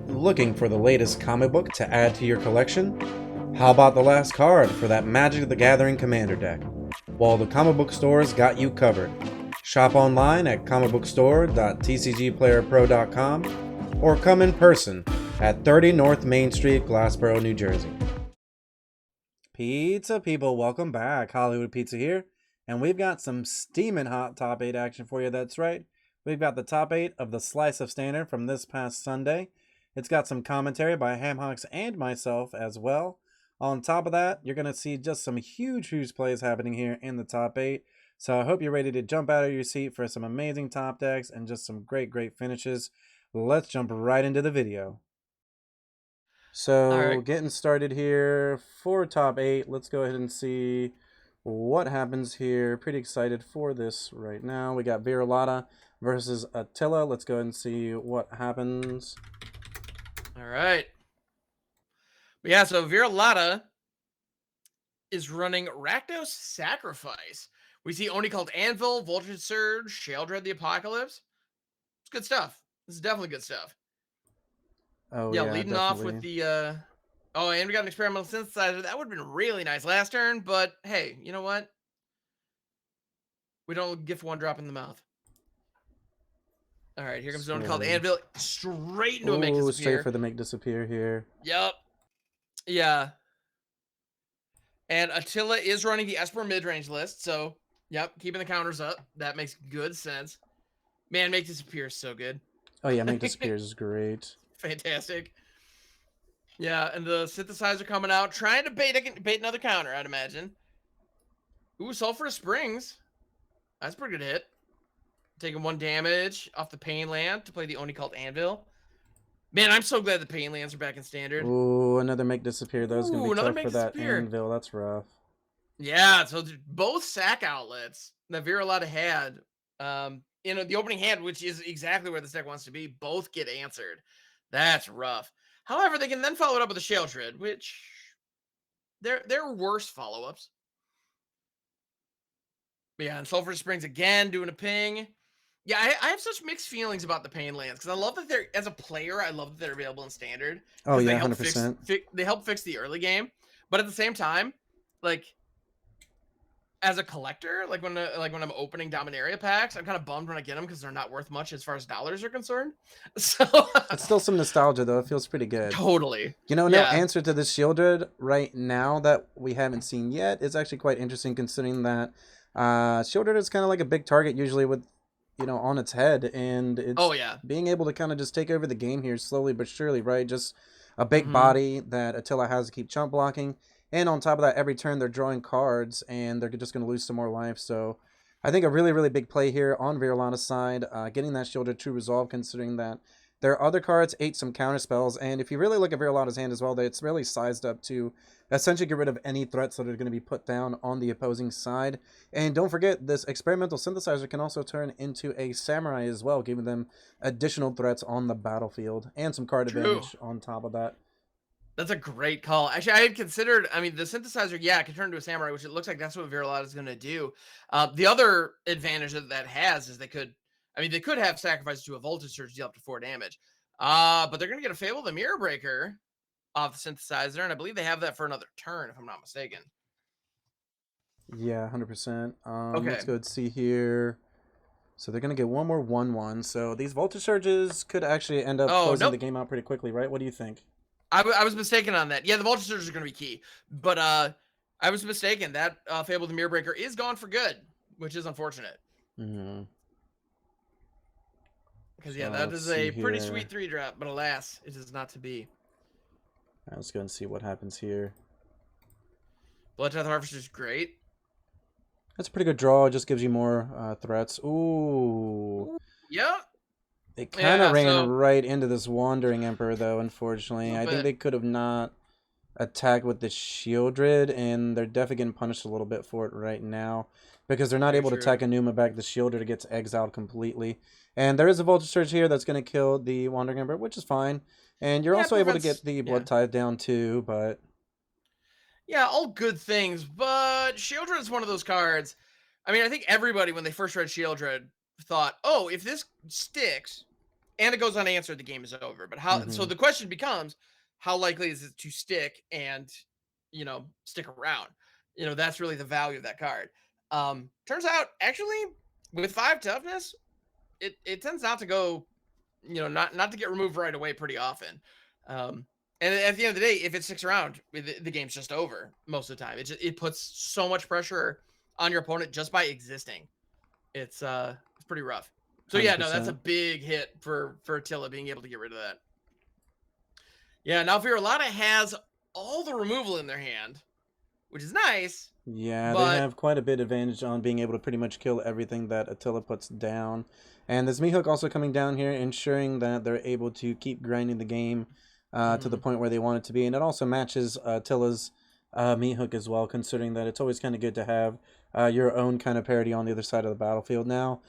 Looking for the latest comic book to add to your collection? How about the last card for that Magic the Gathering Commander deck? Well, the comic book stores got you covered. Shop online at comicbookstore.tcgplayerpro.com or come in person at 30 North Main Street, Glassboro, New Jersey. Pizza people, welcome back. Hollywood Pizza here, and we've got some steaming hot top 8 action for you. That's right. We've got the top 8 of the Slice of Standard from this past Sunday. It's got some commentary by HamHocks and myself as well. On top of that, you're going to see just some huge plays happening here in the top 8. So I hope you're ready to jump out of your seat for some amazing top decks and just some great finishes. Let's jump right into the video. So getting started here for top 8. Let's go ahead and see what happens here. Pretty excited for this right now. We got Viralata versus Attila. Let's go ahead and see what happens. All right. Yeah, so Viralata is running Rakdos Sacrifice. We see Oni Called Anvil, Voltage Surge, Sheoldred the Apocalypse. It's good stuff. This is definitely good stuff. Oh, yeah, leading off with the oh, and we got an experimental synthesizer. That would have been really nice last turn, but hey, you know what? We don't gift one drop in the mouth. All right, here comes the Oni Called Anvil. Straight into a Make Disappear. Straight for the Make Disappear here. Yep. Yeah. And Attila is running the Esper mid-range list, so yep, keeping the counters up. That makes good sense. Man, Make Disappear is so good. Oh yeah, Make Disappear is great. Fantastic. Yeah, and the synthesizer coming out, trying to bait another counter, I'd imagine. Ooh, Sulphurous Springs. That's a pretty good hit. Taking 1 damage off the Pain Land to play the Oni Called Anvil. Man, I'm so glad the Pain Lands are back in Standard. Ooh, another Make Disappear. That was going to be tough for that Anvil. That's rough. Yeah, so both sack outlets that Viralata had in the opening hand, which is exactly where this deck wants to be, both get answered. That's rough. However, they can then follow it up with a Sheoldred, which they're worse follow-ups. But yeah, and Sulphur Springs again doing a ping. Yeah, I have such mixed feelings about the Pain Lands because I love that they're, as a player, I love that they're available in Standard. Oh yeah, 100%. They help fix the early game, but at the same time, like as a collector, like when I'm opening Dominaria packs, I'm kind of bummed when I get them because they're not worth much as far as dollars are concerned. So it's still some nostalgia though. It feels pretty good. Totally. You know, no answer to this Sheoldred right now that we haven't seen yet. It's actually quite interesting considering that Sheoldred is kind of like a big target usually with, you know, on its head, and it's being able to kind of just take over the game here slowly but surely, right? Just a big body that Attila has to keep chump blocking, and on top of that, every turn they're drawing cards, and they're just going to lose some more life. So I think a really big play here on Viralata's side, getting that Sheoldred to resolve, considering that their other cards ate some counter spells, and if you really look at Viralata's hand as well, it's really sized up to essentially get rid of any threats that are going to be put down on the opposing side. And don't forget, this experimental synthesizer can also turn into a samurai as well, giving them additional threats on the battlefield and some card advantage on top of that. That's a great call. Actually, I had considered, I mean, the synthesizer, yeah, it can turn into a samurai, which it looks like that's what Viralata is going to do. The other advantage that has is they could have sacrifices to a Voltage Surge, deal up to 4 damage. But they're going to get a Fable of the Mirror Breaker off the synthesizer, and I believe they have that for another turn, if I'm not mistaken. Yeah, 100%. Let's go and see here. So they're going to get one more 1/1. So these Voltage Surges could actually end up closing the game out pretty quickly, right? What do you think? I was mistaken on that. Yeah, the Voltage Surges are going to be key. But I was mistaken. That Fable of the Mirror Breaker is gone for good, which is unfortunate. Mm-hmm. Because, yeah, that is a pretty sweet 3-drop, but alas, it is not to be. Right, let's go and see what happens here. Bloodtooth Harvester is great. That's a pretty good draw. It just gives you more threats. Ooh. Yep. They kind of ran right into this Wandering Emperor, though, unfortunately. I think they could have not attacked with the Sheoldred, and they're definitely getting punished a little bit for it right now because they're not able to attack Enuma back. The Sheoldred gets exiled completely. And there is a Voltage Surge here that's going to kill the Wandering Emperor, which is fine. And you're also able to get the Blood Tithe down too, but... Yeah, all good things, but Sheoldred is one of those cards. I mean, I think everybody, when they first read Sheoldred, thought, oh, if this sticks, and it goes unanswered, the game is over. But how? So the question becomes, how likely is it to stick and, you know, stick around? You know, that's really the value of that card. Turns out, actually, with 5 toughness, it tends not to go, you know, not to get removed right away pretty often. And at the end of the day, if it sticks around, the game's just over most of the time. It puts so much pressure on your opponent just by existing. It's pretty rough. So yeah, no, that's a 100%. big hit for Attila being able to get rid of that. Yeah, now Virolata has all the removal in their hand, which is nice. Yeah, they But have quite a bit advantage on being able to pretty much kill everything that Attila puts down. And this Meat Hook also coming down here, ensuring that they're able to keep grinding the game to the point where they want it to be. And it also matches Attila's Meat Hook as well, considering that it's always kind of good to have your own kind of parity on the other side of the battlefield now.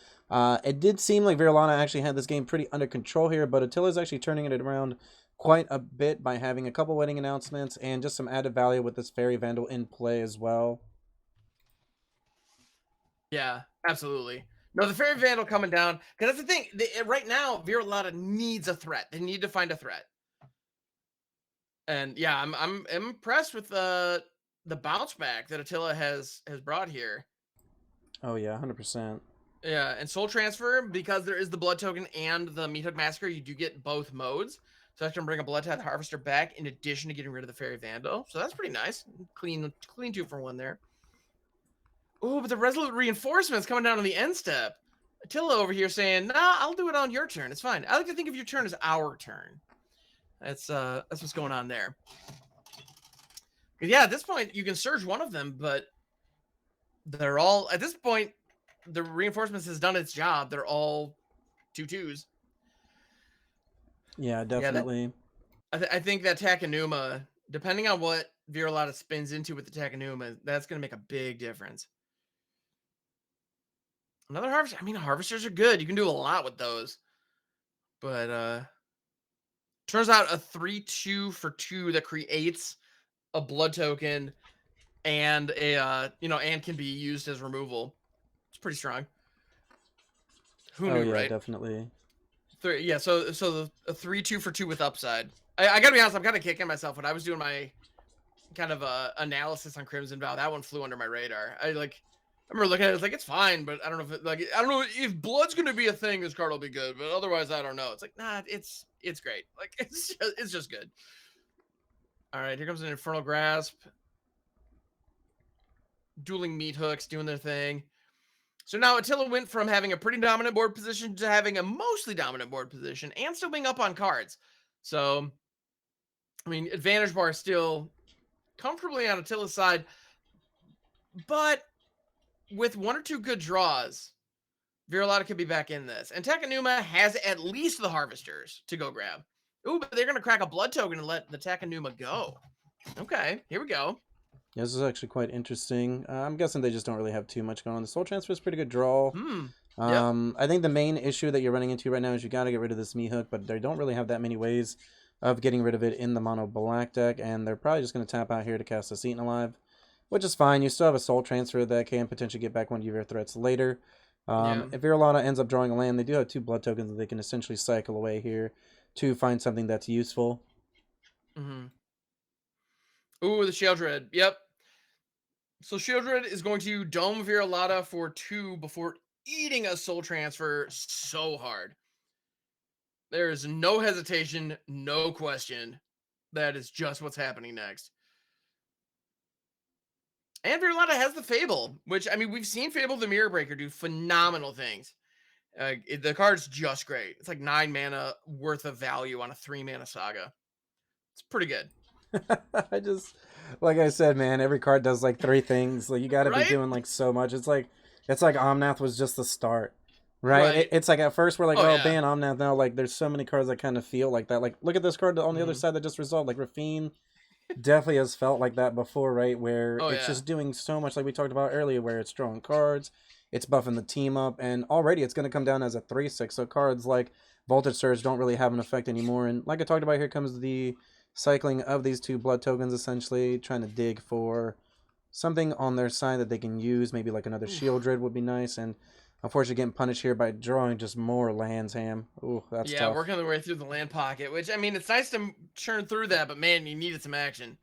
It did seem like Virolana actually had this game pretty under control here, but Attila's actually turning it around quite a bit by having a couple wedding announcements and just some added value with this Fairy Vandal in play as well. yeah, absolutely. No, the Fairy Vandal coming down, because that's the thing. Right now, Virolata needs a threat. They need to find a threat. And yeah, I'm impressed with the bounce back that Attila has brought here. Oh yeah, 100%. Yeah, and Soul Transfer, because there is the Blood Token and the Meat Hook Massacre, you do get both modes. So I can bring a Bloodtithe Harvester back in addition to getting rid of the Fairy Vandal. So that's pretty nice. Clean 2 for 1 there. Oh, but the Resolute Reinforcement's coming down on the end step. Attila over here saying, nah, I'll do it on your turn. It's fine. I like to think of your turn as our turn. That's what's going on there. Yeah, at this point, you can surge one of them, but they're all, at this point, the reinforcements has done its job. They're all 2/2s. Yeah, definitely. Yeah, I think that Takenuma, depending on what Virolata spins into with the Takenuma, that's going to make a big difference. Another harvester. I mean, harvesters are good. You can do a lot with those. But turns out a 3/2 for 2 that creates a blood token and a and can be used as removal. It's pretty strong. Who Oh knew, yeah, right? definitely. Yeah, so a 3/2 for 2 with upside. I gotta be honest, I'm kind of kicking myself when I was doing my kind of analysis on Crimson Vow. That one flew under my radar. I remember looking at it, it's fine, but I don't know if I don't know if blood's gonna be a thing. This card will be good, but otherwise, I don't know. It's nah, it's great. It's just good. All right, here comes an Infernal Grasp. Dueling Meat Hooks doing their thing. So now Attila went from having a pretty dominant board position to having a mostly dominant board position and still being up on cards. So, I mean, advantage bar is still comfortably on Attila's side, but with 1 or 2 good draws, Virolata could be back in this. And Takenuma has at least the Harvesters to go grab. Ooh, but they're going to crack a blood token and let the Takenuma go. Okay, here we go. Yeah, this is actually quite interesting. I'm guessing they just don't really have too much going on. The Soul Transfer is a pretty good draw. Yep. I think the main issue that you're running into right now is you got to get rid of this Meat Hook, but they don't really have that many ways of getting rid of it in the mono black deck, and they're probably just going to tap out here to cast a Eaten Alive, which is fine. You still have a Soul Transfer that can potentially get back one of your threats later. If Virolata ends up drawing a land, they do have 2 blood tokens that they can essentially cycle away here to find something that's useful. Ooh, the Sheoldred. Yep. So Sheoldred is going to Dome Virolata for 2 before eating a Soul Transfer so hard. There is no hesitation, no question. That is just what's happening next. And Virolata has the Fable, which, I mean, we've seen Fable the Mirror Breaker do phenomenal things. The card's just great. It's 9 mana worth of value on a 3 mana saga. It's pretty good. I just, like I said, man, every card does 3 things. You got to be doing so much. It's like Omnath was just the start, right? It's at first we're ban Omnath. Now there's so many cards that kind of feel like that. Look at this card on the other side that just resolved. Rafine definitely has felt like that before, right? Where it's just doing so much, like we talked about earlier, where it's drawing cards, it's buffing the team up, and already it's going to come down as a 3/6. So cards like Voltage Surge don't really have an effect anymore. And like I talked about, here comes the cycling of these 2 blood tokens, essentially trying to dig for something on their side that they can use. Maybe another Sheoldred would be nice. And Unfortunately, getting punished here by drawing just more lands, Ham. Ooh, that's Yeah, tough. working their way through the land pocket, which, I mean, it's nice to churn through that, but man, you needed some action.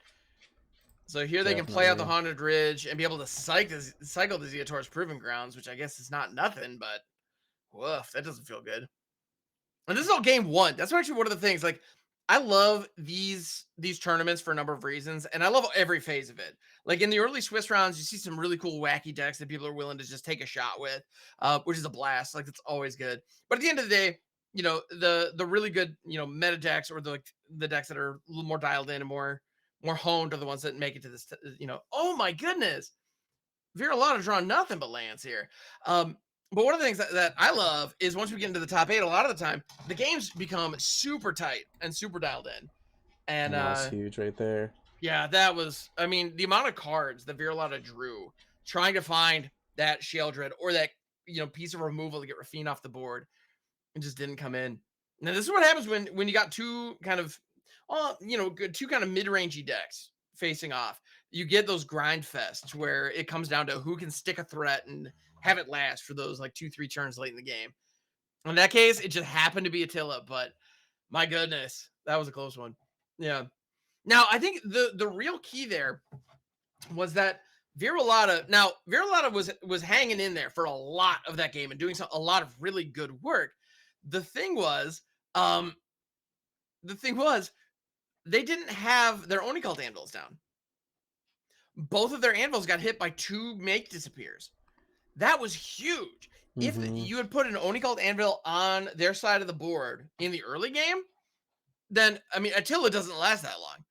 So here they can play out the Definitely. Haunted Ridge and be able to cycle the Zeotor's Proving Grounds, which I guess is not nothing, but woof, that doesn't feel good. And this is all game one. That's actually one of the things. Like, I love these tournaments for a number of reasons, and I love every phase of it. Like in the early Swiss rounds, you see some really cool, wacky decks that people are willing to just take a shot with, which is a blast. Like it's always good. But at the end of the day, you know the really good meta decks or the decks that are a little more dialed in and more honed are the ones that make it to this. Oh my goodness, Viralata drawing nothing but lands here. But one of the things that I love is once we get into the top 8, a lot of the time the games become super tight and super dialed in. And And that's huge right there. yeah, that was, I mean, the amount of cards that Viralata drew trying to find that Sheoldred or that piece of removal to get Rafine off the board, it just didn't come in. Now this is what happens when you got two kind of mid-rangey decks facing off. You get those grind fests where it comes down to who can stick a threat and have it last for those like 2-3 turns late in the game. In that case, it just happened to be Attila, but my goodness, that was a close one. Yeah. Now I think the real key there was that Viralata was hanging in there for a lot of that game and doing a lot of really good work. The thing was, they didn't have their Oni Cult anvils down. Both of their anvils got hit by 2 make disappears. That was huge. If you had put an Oni Cult anvil on their side of the board in the early game, then I mean Attila doesn't last that long.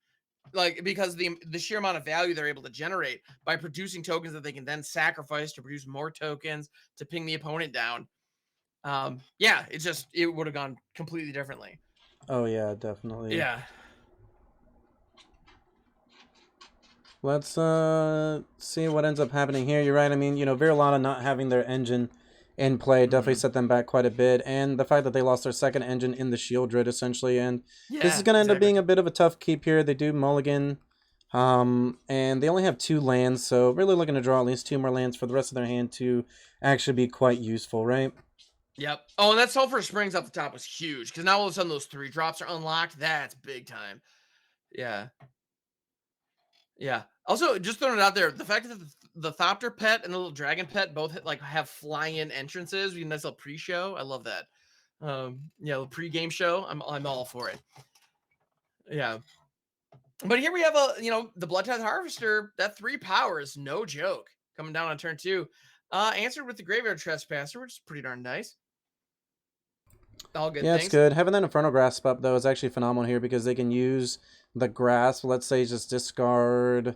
Like because the sheer amount of value they're able to generate by producing tokens that they can then sacrifice to produce more tokens to ping the opponent down. Yeah, it would have gone completely differently. Oh yeah, definitely. Yeah. Let's see what ends up happening here. You're right. I mean, Viralata not having their engine in play definitely set them back quite a bit, and the fact that they lost their second engine in the Sheoldred essentially, and this is going to end up being a bit of a tough keep here. They do mulligan, and they only have 2 lands, so really looking to draw at least 2 more lands for the rest of their hand to actually be quite useful, right? Yep. Oh, and that Sulfur Springs up the top was huge because now all of a sudden those 3 drops are unlocked. That's big time. Yeah. Yeah. Also, just throwing it out there, the fact that the Thopter pet and the little dragon pet both have flying entrances, we nice little pre-show. I love that. Yeah, the pre-game show. I'm all for it. Yeah. But here we have the Bloodtithe Harvester. That 3 power is no joke. Coming down on turn 2. Answered with the Graveyard Trespasser, which is pretty darn nice. All good things. It's good. Having that Infernal Grasp up, though, is actually phenomenal here because they can use the Grasp. Let's say just discard.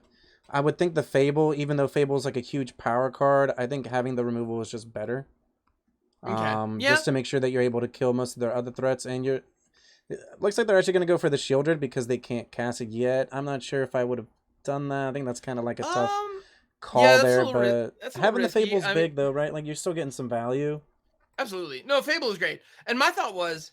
I would think the Fable, even though Fable is like a huge power card, I think having the removal is just better. Okay. Just to make sure that you're able to kill most of their other threats. And it looks like they're actually going to go for the Sheoldred because they can't cast it yet. I'm not sure if I would have done that. I think that's kind of like a tough call there. But having the Fable's big, though, right? Like, you're still getting some value. Absolutely. No, Fable is great. And my thought was,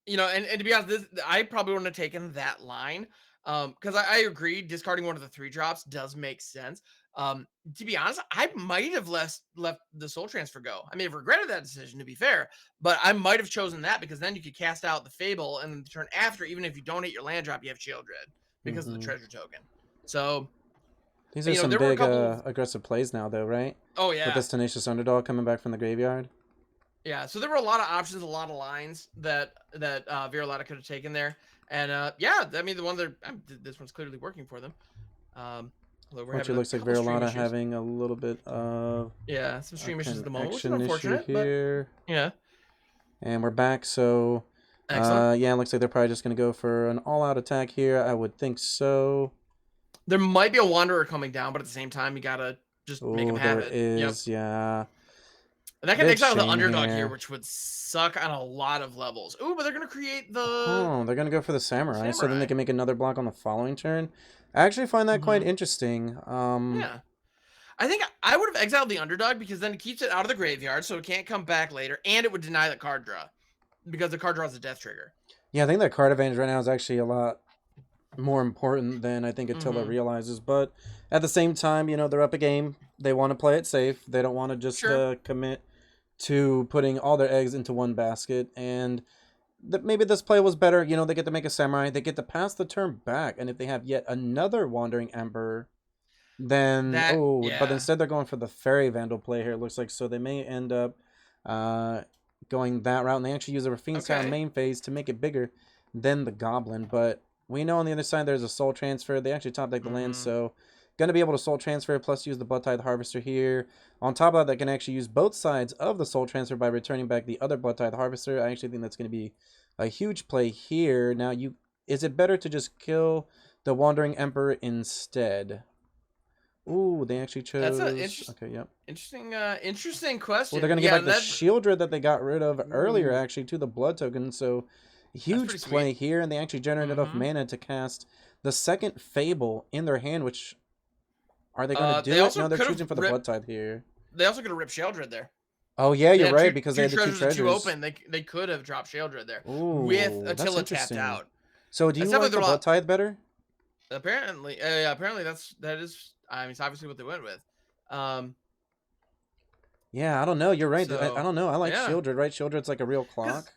and to be honest, I probably wouldn't have taken that line. Because I agree, discarding one of the 3 drops does make sense. To be honest, I might have left the Soul Transfer go. I may have regretted that decision, to be fair, but I might have chosen that because then you could cast out the Fable, and then the turn after, even if you don't hit your land drop, you have Sheoldred because of the treasure token. So these are some big aggressive plays now, though, right? Oh yeah, with this Tenacious Underdog coming back from the graveyard. Yeah, so there were a lot of options, a lot of lines that Viralata could have taken there, and yeah, I mean this one's clearly working for them. Which it looks like Viralata having a little bit of some stream issues at the moment, which is unfortunate here. But yeah, and we're back. So yeah, it looks like they're probably just gonna go for an all-out attack here. I would think so. There might be a Wanderer coming down, but at the same time, you gotta just make him have it. There is, yeah. And that can exile the Underdog here, which would suck on a lot of levels. Ooh, but they're going to create the... Oh, they're going to go for the Samurai, so then they can make another block on the following turn. I actually find that quite interesting. Yeah. I think I would have exiled the Underdog because then it keeps it out of the graveyard, so it can't come back later, and it would deny the card draw because the card draw is a death trigger. Yeah, I think that card advantage right now is actually a lot more important than I think Attila realizes. But at the same time, they're up a game. They want to play it safe. They don't want to just commit to putting all their eggs into one basket, and maybe this play was better. You know, they get to make a samurai, they get to pass the turn back, and if they have yet another Wandering Emperor, then but yeah. instead they're going for the Fairy Vandal play here, it looks like. So they may end up going that route, and they actually use a Raffine's Town main phase to make it bigger than the Goblin. But we know on the other side there's a Soul Transfer. They actually top deck the land, so going to be able to Soul Transfer, plus use the Bloodtithe Harvester here. On top of that, they can actually use both sides of the Soul Transfer by returning back the other Bloodtithe Harvester. I actually think that's going to be a huge play here. Now, is it better to just kill the Wandering Emperor instead? Ooh, they actually chose... That's an interesting question. Well, they're going to get back the Shieldred that they got rid of earlier, actually, to the Blood Token. So, huge play here, and they actually generated enough mana to cast the second Fable in their hand, which... Are they going to do it? No, they're choosing for the Bloodtithe here. They also could have ripped Shieldred there. Oh, yeah, you're right, because they had the two treasures. Two open. They could have dropped Shieldred there. Ooh, with Attila tapped out. So, do you like the Bloodtithe better? Apparently, apparently that is... I mean, it's obviously what they went with. Yeah, I don't know. You're right. So, I don't know. I like Shieldred, right? Shieldred's like a real clock.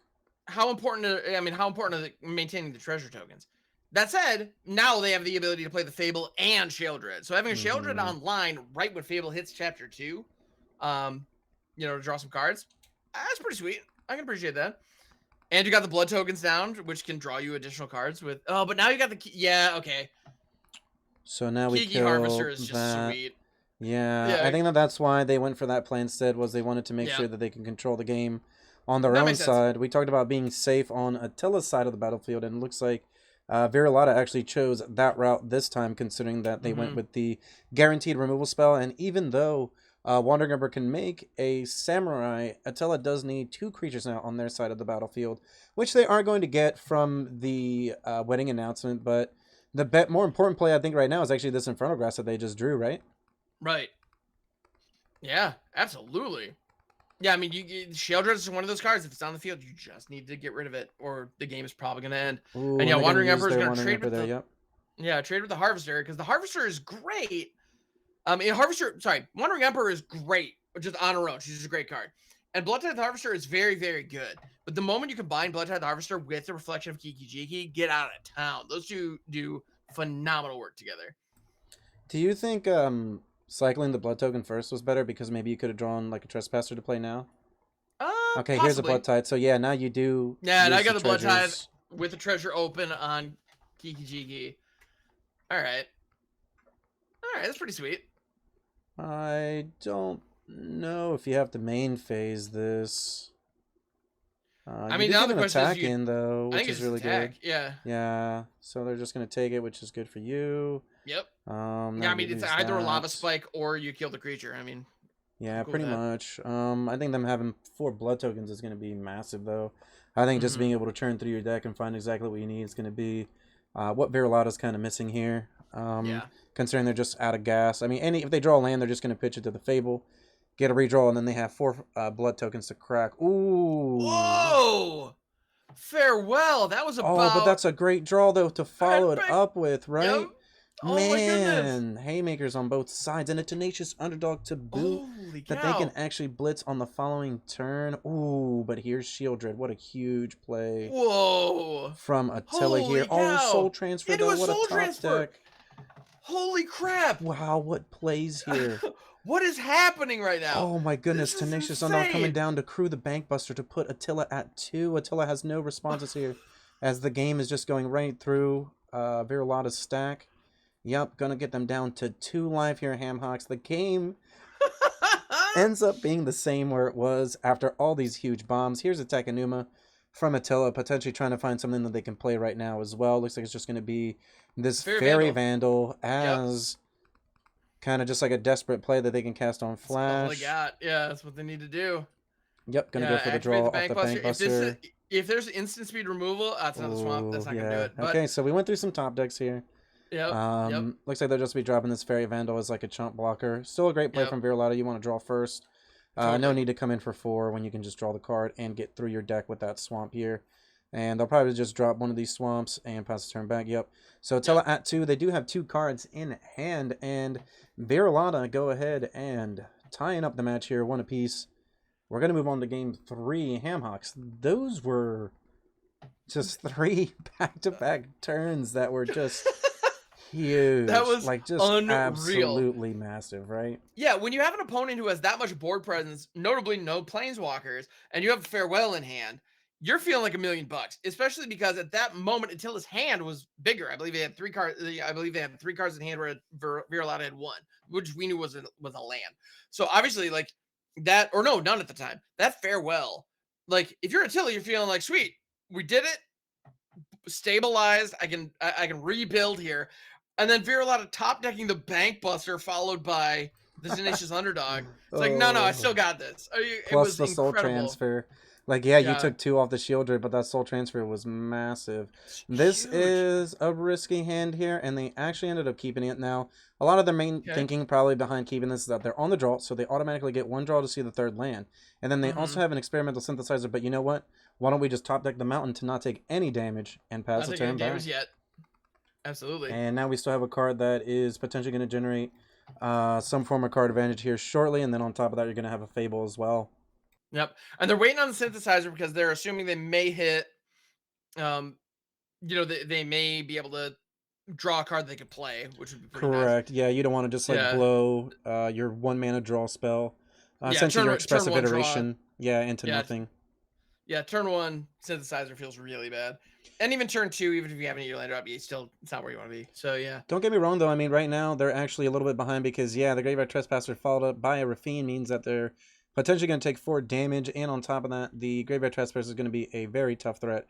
How important is maintaining the treasure tokens? That said, now they have the ability to play the Fable and Shieldred. So having a Shieldred online right when Fable hits Chapter 2, you know, to draw some cards, that's pretty sweet. I can appreciate that. And you got the blood tokens down, which can draw you additional cards with... Oh, but now you got the... Yeah, okay. So now we kill Harvester is just sweet. Yeah, I think that's why they went for that play instead, was they wanted to make sure that they can control the game on their own side. We talked about being safe on Attila's side of the battlefield, and it looks like Viralata actually chose that route this time, considering that they went with the guaranteed removal spell. And even though Wandering Emperor can make a Samurai, Attila does need 2 creatures now on their side of the battlefield, which they are going to get from the wedding announcement. But the more important play, I think, right now is actually this Infernal Grass that they just drew, right? Right. Yeah, absolutely. Yeah, I mean, Shieldred is one of those cards. If it's on the field, you just need to get rid of it, or the game is probably going to end. Ooh, and yeah, Wandering Emperor is going to trade with trade with the Harvester, because the Harvester is great. Wandering Emperor is great, just on her own. She's just a great card. And Bloodtithe Harvester is very, very good. But the moment you combine Bloodtithe Harvester with the Reflection of Kiki-Jiki, get out of town. Those two do phenomenal work together. Do you think cycling the blood token first was better, because maybe you could have drawn like a Trespasser to play now? Okay, possibly. Here's a Bloodtithe. So yeah, now you do. Yeah, and I got the Bloodtithe with the treasure open on Kiki-Jiki. All right, that's pretty sweet. I don't know if you have to main phase this. I mean, now the question is, though, which is really good. Yeah. Yeah. So they're just gonna take it, which is good for you. Yep. Yeah, I mean, it's either a lava spike or you kill the creature. I mean. Yeah, pretty much. I think them having 4 blood tokens is gonna be massive, though. I think just being able to turn through your deck and find exactly what you need is gonna be what Viralata's kind of missing here. Considering they're just out of gas. I mean, if they draw a land, they're just gonna pitch it to the Fable, get a redraw, and then they have 4 blood tokens to crack. Ooh. Whoa! Farewell. That was about... Oh, but that's a great draw, though, to follow it up with, right? Yep. Oh, man, haymakers on both sides, and a tenacious underdog to boot that they can actually blitz on the following turn. Ooh, but here's Shieldred. What a huge play. Whoa. From Attila here. Cow. Oh, Soul Transfer, though. What a top deck. Holy crap. Wow, what plays here. What is happening right now? Oh my goodness, tenacious underdog coming down to crew the Bankbuster to put Attila at 2. Attila has no responses here, as the game is just going right through Viralata's stack. Yep, gonna get them down to 2 life here, HamHocks. The game ends up being the same where it was after all these huge bombs. Here's a Takenuma from Attila, potentially trying to find something that they can play right now as well. Looks like it's just going to be this Fairy Vandal as kind of just like a desperate play that they can cast on Flash. That's all they got. Yeah, that's what they need to do. Yep, gonna go for the draw off the Bankbuster. If there's instant speed removal, that's another swamp. That's not gonna do it. But... Okay, so we went through some top decks here. Yep. Looks like they'll just be dropping this Fairy Vandal as like a chump blocker. Still a great play from Viralata. You want to draw first. No need to come in for 4 when you can just draw the card and get through your deck with that swamp here. And they'll probably just drop one of these swamps and pass the turn back. Yep. So Attila at 2. They do have 2 cards in hand. And Viralata go ahead and tying up the match here, 1 apiece, we're going to move on to game 3, HamHocks. Those were just 3 back-to-back turns that were just huge. That was like just unreal. Absolutely massive, right? Yeah, when you have an opponent who has that much board presence, notably no planeswalkers, and you have Farewell in hand, you're feeling like $1 million, especially because at that moment, until his hand was bigger, I believe they had 3 cards. I believe they had 3 cards in hand, where Viralata had 1, which we knew was a land. So obviously, like that, or no, none at the time. That Farewell, like if you're Attila, you're feeling like, sweet, we did it, stabilized. I can rebuild here, and then Viralata top decking the Bank Buster, followed by the Tenacious Underdog. It's like, no, I still got this. It Plus was the soul incredible. transfer. Like, yeah, you took 2 off the Shieldred, but that soul transfer was massive. This is a risky hand here, and they actually ended up keeping it. Now, a lot of their main thinking probably behind keeping this is that they're on the draw, so they automatically get 1 draw to see the 3rd land. And then they also have an experimental synthesizer, but you know what? Why don't we just top deck the mountain to not take any damage and pass the turn back? Damage yet. Absolutely. And now we still have a card that is potentially going to generate some form of card advantage here shortly, and then on top of that, you're going to have a Fable as well. Yep, and they're waiting on the synthesizer because they're assuming they may hit. They may be able to draw a card they could play, which would be pretty correct. Nice. Yeah, you don't want to just blow your 1 mana draw spell, essentially your expressive iteration, into nothing. Yeah, turn 1 synthesizer feels really bad, and even turn 2, even if you have any land drop, it's not where you want to be. So yeah. Don't get me wrong though. I mean, right now they're actually a little bit behind because the Graveyard Trespasser followed up by a Rafine means that they're potentially going to take 4 damage, and on top of that, the Graveyard Trespasser is going to be a very tough threat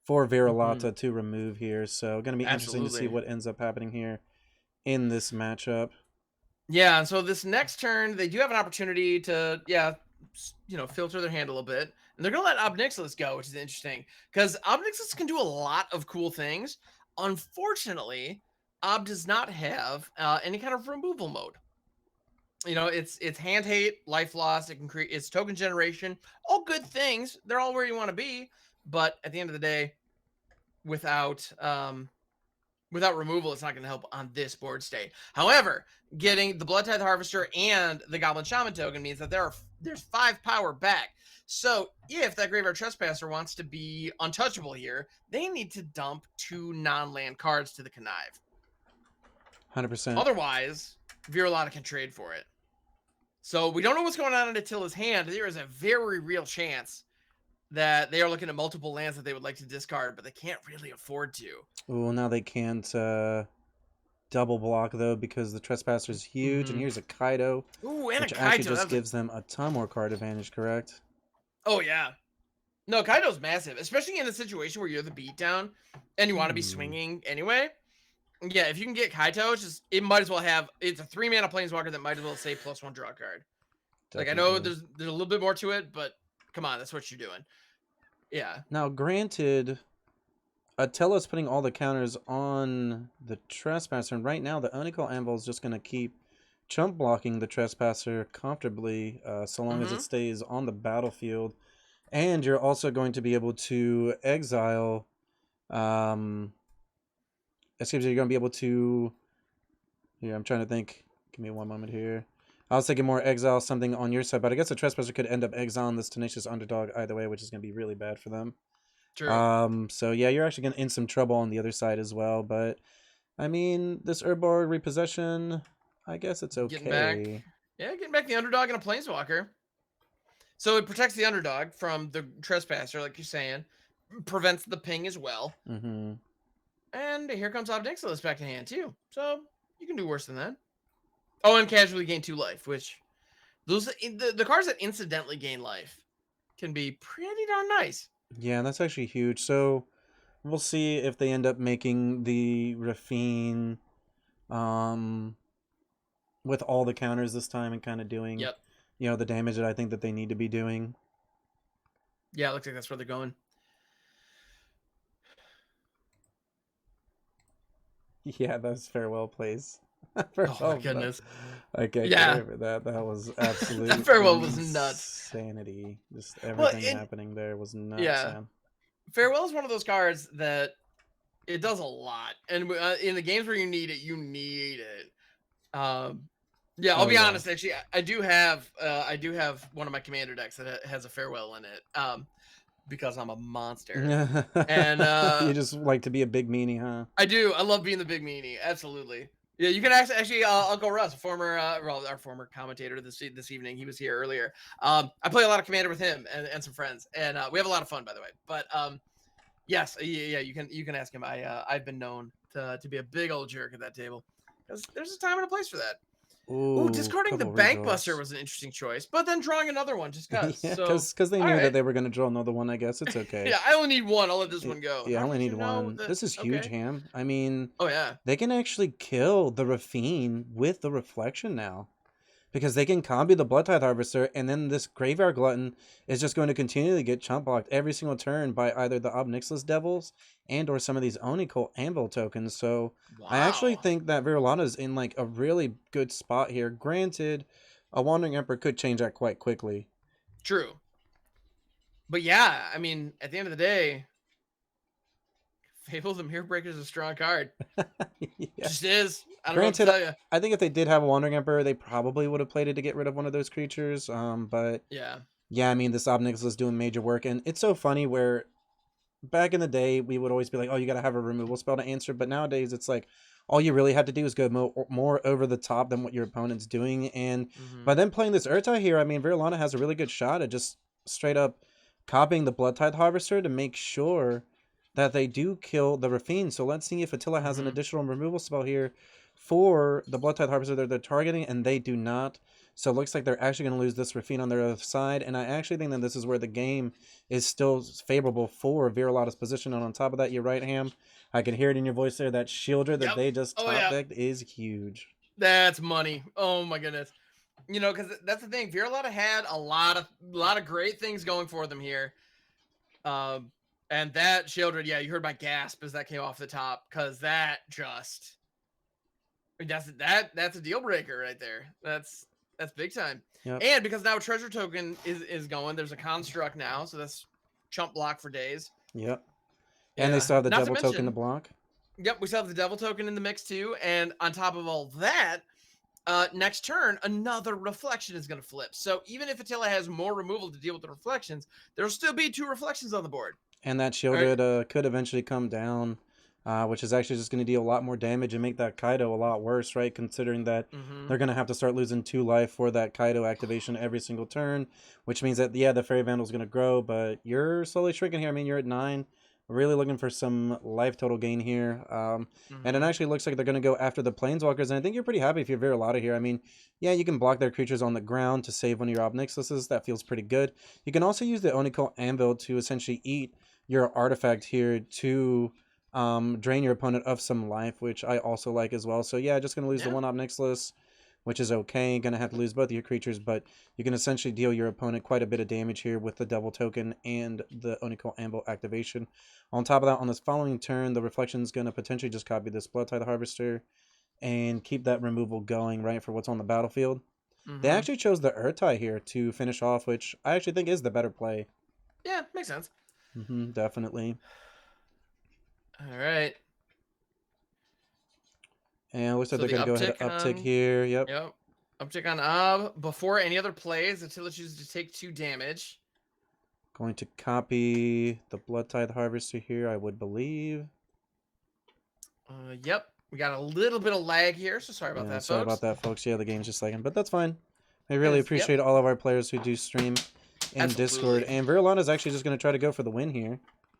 for Viralata to remove here. So going to be interesting to see what ends up happening here in this matchup. Yeah, and so this next turn, they do have an opportunity to, filter their hand a little bit. And they're going to let Ob Nixilis go, which is interesting. Because Ob Nixilis can do a lot of cool things. Unfortunately, Ob does not have any kind of removal mode. It's hand hate, life loss. It can create it's token generation. All good things. They're all where you want to be. But at the end of the day, without removal, it's not going to help on this board state. However, getting the Blood Tithe Harvester and the Goblin Shaman token means that there's 5 power back. So if that Graveyard Trespasser wants to be untouchable here, they need to dump 2 non-land cards to the connive. 100%. Otherwise, Viralata can trade for it. So we don't know what's going on in Attila's hand. There is a very real chance that they are looking at multiple lands that they would like to discard, but they can't really afford to. Well, now they can't double block, though, because the Trespasser is huge, and here's a Kaido, which actually just gives them a ton more card advantage, correct? Oh, yeah. No, Kaido's massive, especially in a situation where you're the beatdown, and you want to be swinging anyway. Yeah, if you can get Kaito, it might as well have... It's a 3-mana Planeswalker that might as well say +1 draw card. Definitely. Like, I know there's a little bit more to it, but come on, that's what you're doing. Yeah. Now, granted, Attila's putting all the counters on the Trespasser, and right now the Unicall Anvil is just going to keep chump blocking the Trespasser comfortably so long as it stays on the battlefield. And you're also going to be able to exile... Excuse me, you're going to be able to... Here, I'm trying to think. Give me one moment here. I was thinking more exile something on your side, but I guess the Trespasser could end up exiling this Tenacious Underdog either way, which is going to be really bad for them. True. So yeah, you're actually in some trouble on the other side as well, but I mean, this Urborg repossession, I guess it's okay. Getting back the Underdog and a Planeswalker. So it protects the Underdog from the Trespasser, like you're saying. Prevents the ping as well. And here comes Ob Nixilis back in hand too. So you can do worse than that. Oh, and casually gain 2 life, which the cards that incidentally gain life can be pretty darn nice. Yeah, that's actually huge. So we'll see if they end up making the Rafine with all the counters this time and kind of doing the damage that I think that they need to be doing. Yeah, it looks like that's where they're going. Yeah, that's Farewell plays. Oh my goodness. Okay, yeah. That was absolutely that Farewell was nuts. Insanity. Just everything happening there was nuts. Yeah. Man. Farewell is one of those cards that it does a lot. And in the games where you need it, you need it. Yeah, I'll Oh be yeah. honest. Actually, I do have one of my commander decks that has a farewell in it. Because I'm a monster, and You just like to be a big meanie, huh? I do. I love being the big meanie. Absolutely. Yeah, you can actually Uncle Russ, former well, our former commentator this evening. He was here earlier. I play a lot of Commander with him and some friends, and we have a lot of fun, by the way. But yes, yeah, you can ask him. I've been known to be a big old jerk at that table because there's a time and a place for that. Ooh, Ooh, discarding the couple Bank Buster redraws. was an interesting choice, but then drawing another one just cause. Yeah, So because they all knew that right. they were gonna draw another one. I guess it's okay. Yeah, I only need one. I'll let this one go. Yeah, I How only did you need know one. that? This is huge, Okay. Ham. I mean, Oh yeah. they can actually kill the Rafine with the Reflection now. Because they can combo the Blood Tithe Harvester, and then this Graveyard Glutton is just going to continually get chump blocked every single turn by either the Ob Nixilis Devils and or some of these Onical Anvil tokens. So I actually Wow. think that Virolana's in like a really good spot here. Granted, a Wandering Emperor could change that quite quickly. True. But yeah, I mean, at the end of the day, Fable the Mirror Breaker is a strong card. Yeah. Just is. I don't know what to Granted, tell you. I think if they did have a Wandering Emperor, they probably would have played it to get rid of one of those creatures. But Yeah. yeah, I mean, this Ob Nixilis is doing major work, and it's so funny where back in the day, we would always be like, oh, you got to have a removal spell to answer. But nowadays, it's like all you really have to do is go more over the top than what your opponent's doing. And Mm-hmm. by them playing this Urtai here, I mean, Virolana has a really good shot at just straight up copying the Blood Tithe Harvester to make sure that they do kill the Rafine. So let's see if Attila has an Mm-hmm. additional removal spell here for the Blood Tithe Harvester that they're targeting, and they do not. So it looks like they're actually going to lose this Rafine on their other side, and I actually think that this is where the game is still favorable for Virolata's position. And on top of that, you're right, Ham. I can hear it in your voice there. That Shieldred that Yep. they just Oh top yeah. decked is huge. That's money. Oh my goodness. You know, because that's the thing. Virolata had a lot of great things going for them here. And that Shieldred, yeah, you heard my gasp as that came off the top, because that just that's a deal breaker right there. That's big time. Yep. And because now a treasure token is going, there's a construct now, so that's chump block for days. Yep. And they Yeah. still have the Not to devil token to mention, block. yep, we still have the devil token in the mix too. And on top of all that, next turn, another reflection is going to flip. So even if Attila has more removal to deal with the reflections, there'll still be 2 reflections on the board. And that Shieldred could eventually come down, which is actually just going to deal a lot more damage and make that Kaido a lot worse, right? Considering that they're going to have to start losing 2 life for that Kaido activation every single turn, which means that, yeah, the Fairy Vandal is going to grow, but you're slowly shrinking here. I mean, you're at 9. Really looking for some life total gain here. And it actually looks like they're going to go after the Planeswalkers, and I think you're pretty happy if you're Virolata here. I mean, yeah, you can block their creatures on the ground to save one of your Ob Nixilises. That feels pretty good. You can also use the Onical Anvil to essentially eat your artifact here to drain your opponent of some life, which I also like as well. So yeah, just going to lose the 1 Ob Nixilis, which is okay. Going to have to lose both of your creatures, but you can essentially deal your opponent quite a bit of damage here with the Devil Token and the Onical Anvil activation. On top of that, on this following turn, the Reflection is going to potentially just copy this Blood Tithe Harvester and keep that removal going, right, for what's on the battlefield. They actually chose the Urtai here to finish off, which I actually think is the better play. Yeah, makes sense. Definitely. All right. And it looks like they're going to go ahead and uptick here. Yep. Uptick on Ob. Before any other plays, Attila chooses to take 2 damage. Going to copy the Blood Tithe Harvester here, I would believe. Yep. We got a little bit of lag here, so sorry about that, sorry folks. about that, folks. Yeah, the game's just lagging, but that's fine. I really appreciate all of our players who do stream in Discord. And Virolana is actually just going to try to go for the win here.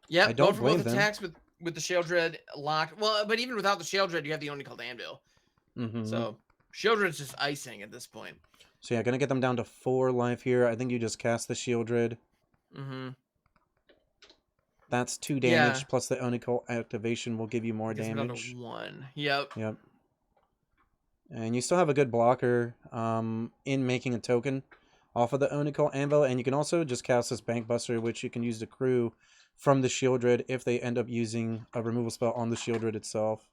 Yep, I don't blame both them. attacks with the Shieldred locked. Well, but even without the Shieldred, you have the Onical Anvil. So Shieldred's just icing at this point. So yeah, going to get them down to 4 life here. I think you just cast the Shieldred. That's 2 damage, plus the Onical activation will give you more damage. Another 1. Yep. And you still have a good blocker in making a token off of the Onical Anvil. And you can also just cast this Bank Buster, which you can use to crew from the Shieldred if they end up using a removal spell on the Shieldred itself.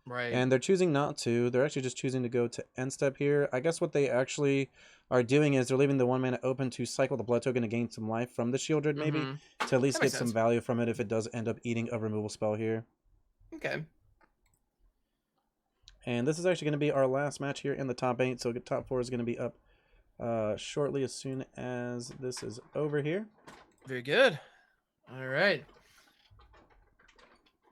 Right. And they're choosing not to. They're actually just choosing to go to end step here. I guess what they actually are doing is they're leaving the 1 mana open to cycle the Blood Token to gain some life from the Shieldred, maybe, to at least get some value from it if it does end up eating a removal spell here. Okay. And this is actually going to be our last match here in the top 8. So top 4 is going to be up shortly as soon as this is over here. Very good. All right.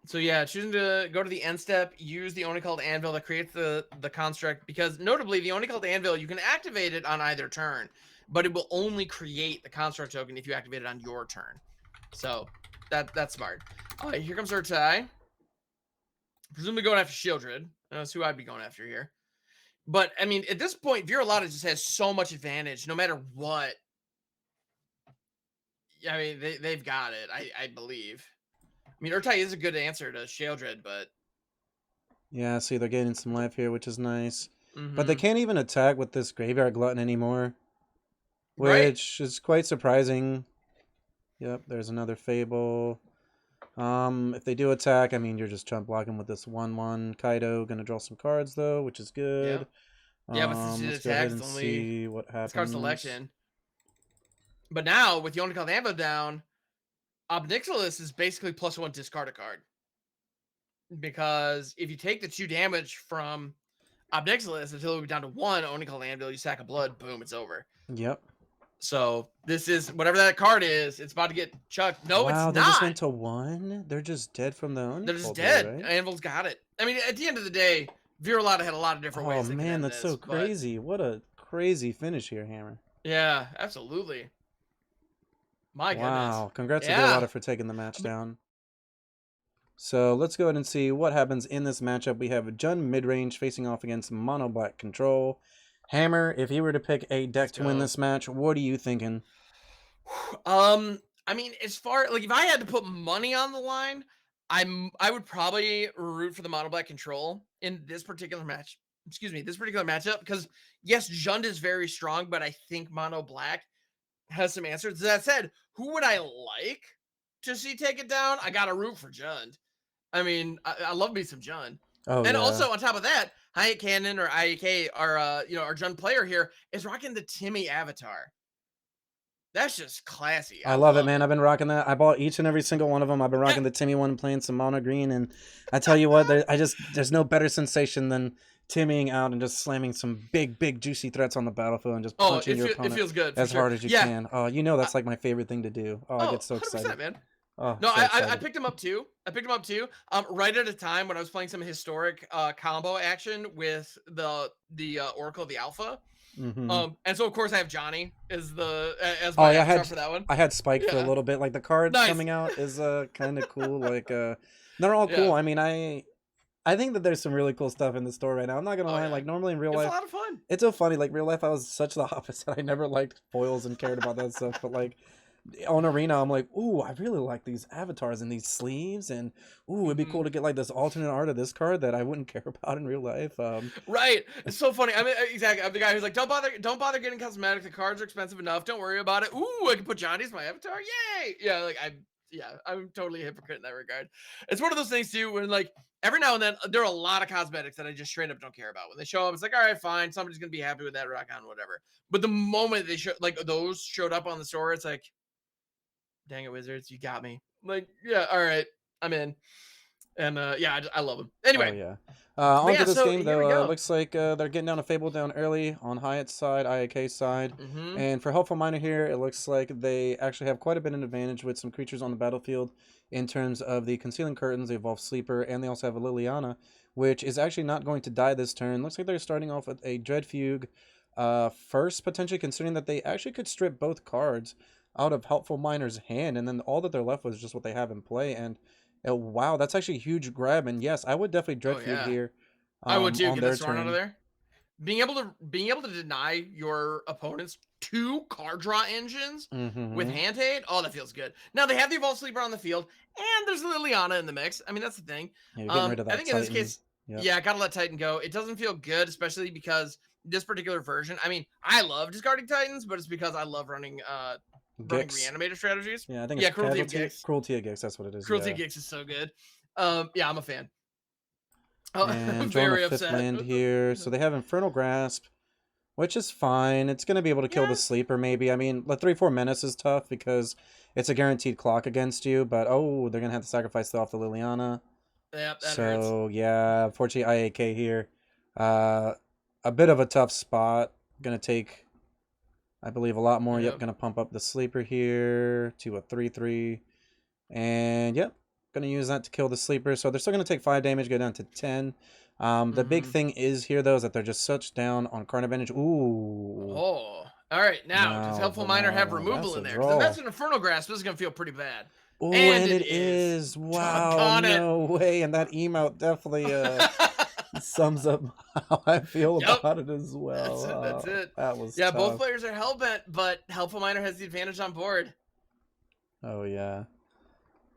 So yeah, choosing to go to the end step, use the Only Called Anvil that creates the construct, because notably the Only Called Anvil, you can activate it on either turn, but it will only create the construct token if you activate it on your turn. So that's smart. All right, here comes our tie. Presumably going after Shieldred. That's who I'd be going after here. But I mean, at this point, Virolata just has so much advantage, no matter what. I mean, they've got it, I believe. I mean, Urtai is a good answer to Shieldred, but... Yeah, see, they're getting some life here, which is nice. But they can't even attack with this Graveyard Glutton anymore. Which is quite surprising. Yep, there's another Fable. If they do attack, I mean, you're just chump blocking with this 1/1 Kaido. Gonna draw some cards, though, which is good. Yeah, but since it let's go ahead and attacks, see what happens. It's card selection. But now, with the Only Called Anvil down, Obnixilis is basically +1 discard a card. Because if you take the 2 damage from Obnixilis until it will be down to 1, Only Called Anvil, you sack a blood, boom, it's over. Yep. So this is whatever that card is, it's about to get chucked. No, wow, it's not. They just went to 1? They're just dead from the Only. They're just dead. Right? Anvil's got it. I mean, at the end of the day, Virolata had a lot of different ways. Oh man, that's so crazy. What a crazy finish here, Hammer. Yeah, absolutely. My goodness. Wow, congrats to Virolata for taking the match down. So let's go ahead and see what happens in this matchup. We have Jun mid-range facing off against Mono Black Control. Hammer, if you were to pick a deck to win this match, what are you thinking? I mean, as far like if I had to put money on the line, I would probably root for the Mono Black Control in this particular match. Excuse me, this particular matchup, because yes, Jund is very strong, but I think Mono Black has some answers. That said, who would I like to see take it down? I gotta root for Jund. I mean, I love me some Jund. Oh, and also on top of that, Hyatt Cannon or IAK, our our Jund player here, is rocking the Timmy avatar. That's just classy. I love it, man. I've been rocking that. I bought each and every single one of them. I've been rocking the Timmy one, playing some mono green, and I tell you what, there's no better sensation than Timmying out and just slamming some big juicy threats on the battlefield and just punching your opponent. It feels good as hard as you can. Oh, you know that's like my favorite thing to do. Oh, I get so excited, man. Oh, no, so I picked him up too. Right at a time when I was playing some historic combo action with the Oracle of the Alpha. And so of course I have Johnny as my avatar for that one. I had Spike for a little bit. Like the cards coming out is kind of cool. Like they're all cool. I mean, I think that there's some really cool stuff in the store right now. I'm not gonna lie. Like normally in real life, it's a lot of fun. It's so funny. Like real life, I was such the opposite. I never liked foils and cared about that stuff. But like on Arena, I'm like, ooh, I really like these avatars and these sleeves, and ooh, it'd be cool to get like this alternate art of this card that I wouldn't care about in real life. Right, it's so funny. I mean, exactly. I'm the guy who's like, don't bother getting cosmetic. The cards are expensive enough. Don't worry about it. Ooh, I can put Johnny as my avatar. Yay! Yeah, like I'm totally a hypocrite in that regard. It's one of those things too, when like every now and then there are a lot of cosmetics that I just straight up don't care about. When they show up, it's like, all right, fine, somebody's gonna be happy with that, rock on, whatever. But the moment they show like those showed up on the store, it's like, dang it, Wizards, you got me. Like, yeah, all right, I'm in. And yeah, I love them. Anyway, onto this game though. Looks like they're getting down a Fable down early on Hyatt's side, IAK's side, and for Helpful Miner here, it looks like they actually have quite a bit of an advantage with some creatures on the battlefield in terms of the Concealing Curtains, the Evolved Sleeper, and they also have a Liliana, which is actually not going to die this turn. Looks like they're starting off with a Dread Fugue first, potentially, considering that they actually could strip both cards out of Helpful Miner's hand, and then all that they're left with is just what they have in play. And wow, that's actually a huge grab. And yes, I would definitely Dread Fugue here. I would too. Get the Sworn out of there. Being able to deny your opponents 2 card draw engines with hand hate, oh, that feels good. Now they have the Evolved Sleeper on the field, and there's Liliana in the mix. I mean, that's the thing. Yeah, you're getting rid of that I think in this case, yeah, gotta let Titan go. It doesn't feel good, especially because this particular version. I mean, I love discarding Titans, but it's because I love running reanimator strategies. Yeah, I think it's Cruelty of Gix. That's what it is. Cruelty of Gix is so good. Yeah, I'm a fan. And I'm very upset. 5th land here, so they have Infernal Grasp, which is fine. It's gonna be able to kill the Sleeper, maybe. I mean, the 3/4 Menace is tough because it's a guaranteed clock against you. But oh, they're gonna have to sacrifice off the Liliana. Yep, that hurts. Yeah, unfortunately, IAK here A bit of a tough spot. Gonna take, I believe, a lot more. Yep. Yep, gonna pump up the sleeper here to a 3/3. And yep, gonna use that to kill the sleeper. So they're still gonna take 5 damage, go down to 10. The big thing is here though is that they're just such down on card advantage. Ooh. Oh. All right, now, does Helpful Miner have removal in there? Because if that's an Infernal Grasp, this is going to feel pretty bad. Oh, and it is. Wow, Doggone no way. And that emote definitely sums up how I feel about it as well. That's it. That was tough. Both players are hellbent, but Helpful Miner has the advantage on board. Oh, yeah.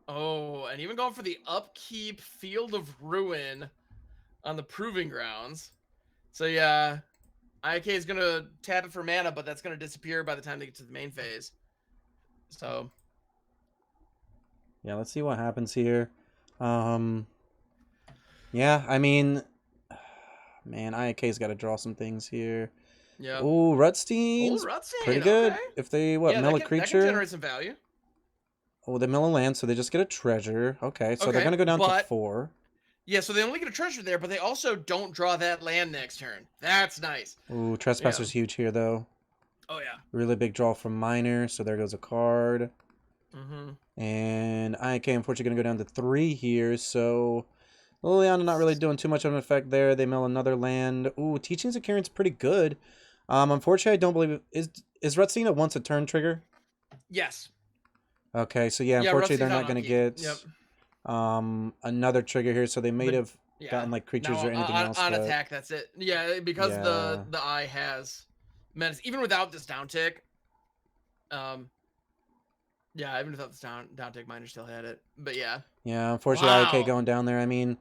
Oh, and even going for the upkeep Field of Ruin on the Proving Grounds. So, yeah, IK is going to tap it for mana, but that's going to disappear by the time they get to the main phase. So, yeah, let's see what happens here. Yeah, I mean, man, IK's got to draw some things here. Yeah. Ooh, Rutstein's pretty good. Okay. If they, mill a creature? That can generate some value. Oh, they mill a land, so they just get a treasure. Okay, so they're going to go down to 4. Yeah, so they only get a treasure there, but they also don't draw that land next turn. That's nice. Ooh, Trespasser's huge here, though. Oh, yeah. Really big draw from Miner, so there goes a card. Mm-hmm. And IK, unfortunately, going to go down to 3 here, so Liliana not really doing too much of an effect there. They mill another land. Ooh, Teachings of Kieran's pretty good. Unfortunately, I don't believe it. Is Rutstein a once a turn trigger? Yes. Okay, so yeah, unfortunately, they're not going to get another trigger here, so they may have gotten like creatures or anything else. On attack, that's it. Yeah, because the eye has menace. Even without this down tick, yeah, even without this down tick, Miner still had it. But yeah. Yeah, unfortunately, IK going down there. I mean,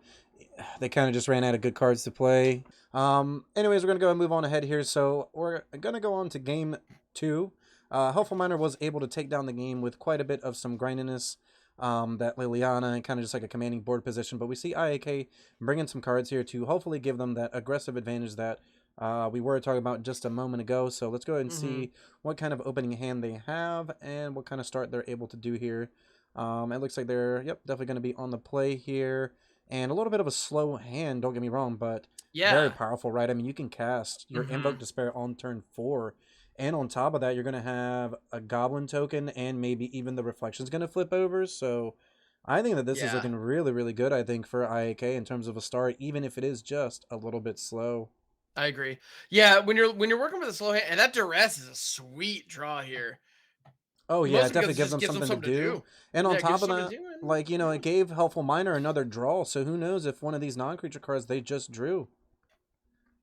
they kind of just ran out of good cards to play. Anyways, we're going to go and move on ahead here. So we're going to go on to game 2. Helpful Miner was able to take down the game with quite a bit of some grindiness. That Liliana and kind of just like a commanding board position. But we see IAK bringing some cards here to hopefully give them that aggressive advantage that we were talking about just a moment ago. So let's go ahead and see what kind of opening hand they have and what kind of start they're able to do here. It looks like they're, definitely going to be on the play here. And a little bit of a slow hand, don't get me wrong, but very powerful, right? I mean, you can cast your Invoke Despair on turn 4. And on top of that, you're going to have a Goblin token and maybe even the Reflection's going to flip over. So I think that this is looking really, really good, I think, for IAK in terms of a start, even if it is just a little bit slow. I agree. Yeah, when you're working with a slow hand, and that Duress is a sweet draw here. Oh, yeah, it definitely gives them something to do. And on top of that, like, it gave Helpful Miner another draw. So who knows if one of these non-creature cards they just drew.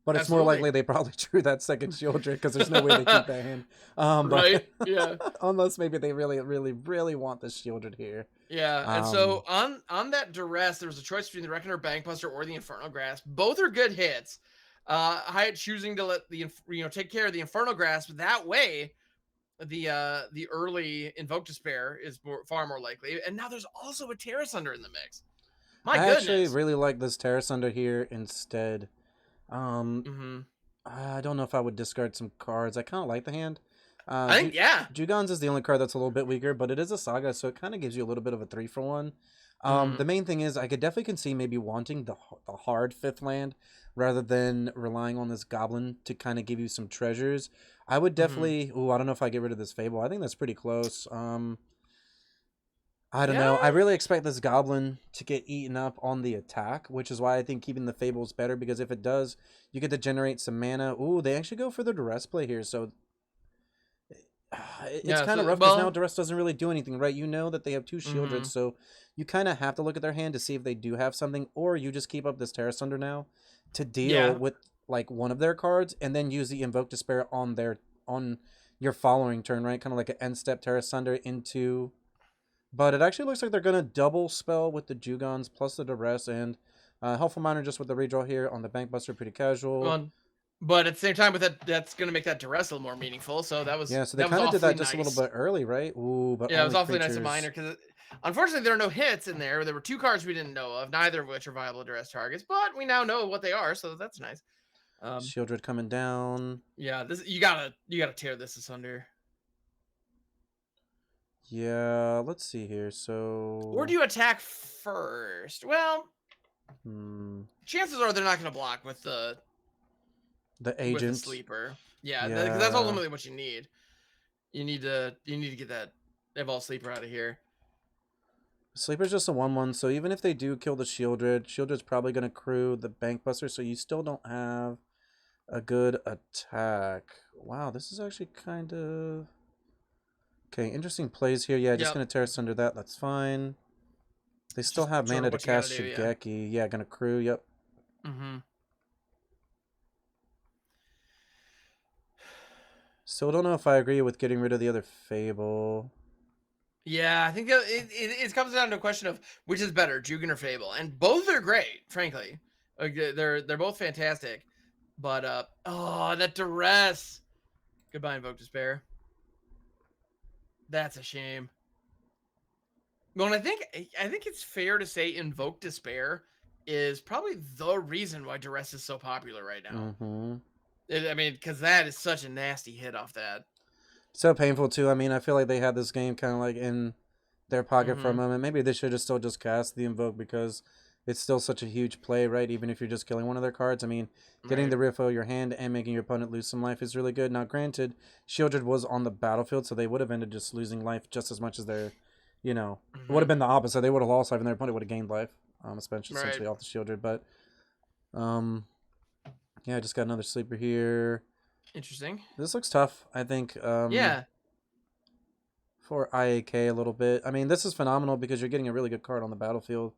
But it's more likely they probably drew that second Shieldred because there's no way they keep that hand. Right? Yeah. Unless maybe they really, really, really want the Shieldred here. Yeah. And so on that Duress, there was a choice between the Reckoner Bankbuster or the Infernal Grasp. Both are good hits. Hyatt choosing to let the take care of the Infernal Grasp that way. The early Invoke Despair is far more likely. And now there's also a Terra Sunder in the mix. I actually really like this Terra Sunder here instead. I don't know if I would discard some cards. I kind of like the hand. I think, Jugon's is the only card that's a little bit weaker, but it is a Saga, so it kind of gives you a little bit of a 3-for-1. The main thing is I could definitely can see maybe wanting the hard 5th land rather than relying on this Goblin to kind of give you some treasures. I would definitely... Ooh, I don't know if I get rid of this Fable. I think that's pretty close. I don't know. I really expect this Goblin to get eaten up on the attack, which is why I think keeping the Fable is better, because if it does, you get to generate some mana. Ooh, they actually go for the Duress play here, so it's kind of rough because now Duress doesn't really do anything, right? You know that they have 2 Shieldreds, so you kind of have to look at their hand to see if they do have something, or you just keep up this Terra Sunder now to deal with like one of their cards, and then use the Invoke Despair on your following turn, right? Kind of like an end step Terra Sunder into... But it actually looks like they're going to double spell with the Jugons plus the Duress, and Helpful Miner just with the redraw here on the Bankbuster, pretty casual. But at the same time, with that's going to make that Duress a little more meaningful. So that was so they kind of did that just a little bit early, right? Ooh, but it was awfully nice of Miner because unfortunately there are no hits in there. There were 2 cards we didn't know of, neither of which are viable Duress targets, but we now know what they are, so that's nice. Shieldred coming down. Yeah, this you gotta tear this asunder. Yeah, let's see here. So, or do you attack first? Well, chances are they're not going to block with the The with a agent. sleeper. Yeah, because that's Yeah. ultimately what you need. You need to get that evolved sleeper out of here. Sleeper's just a 1/1, so even if they do kill the Shieldred's probably going to crew the Bankbuster, so you still don't have a good attack. Wow, this is actually kind of... Okay, interesting plays here. Yeah, just Yep. going to Terrace under that. That's fine. They still Just have sort mana of to what you gotta cast do, yeah. Shigeki. Yeah, going to crew, yep. Mm-hmm. Still don't know if I agree with getting rid of the other Fable. Yeah, I think it comes down to a question of which is better, Jugan or Fable, and both are great. Frankly, like they're both fantastic. But oh, that duress. Goodbye, Invoke Despair. That's a shame. Well, and I think it's fair to say Invoke Despair is probably the reason why duress is so popular right now. Mm-hmm. I mean, because that is such a nasty hit off that. So painful, too. I mean, I feel like they had this game kind of like in their pocket for a Mm-hmm. moment. Maybe they should have still just cast the Invoke because it's still such a huge play, right? Even if you're just killing one of their cards. I mean, getting Right. the Riff out of your hand and making your opponent lose some life is really good. Now, granted, Shieldred was on the battlefield, so they would have ended just losing life just as much as their, you know, it would Mm-hmm. have been the opposite. They would have lost life and their opponent would have gained life, Right. essentially off the Shieldred. But, um, yeah, I just got another sleeper here. Interesting. This looks tough, I think. Yeah. For IAK a little bit. I mean, this is phenomenal because you're getting a really good card on the battlefield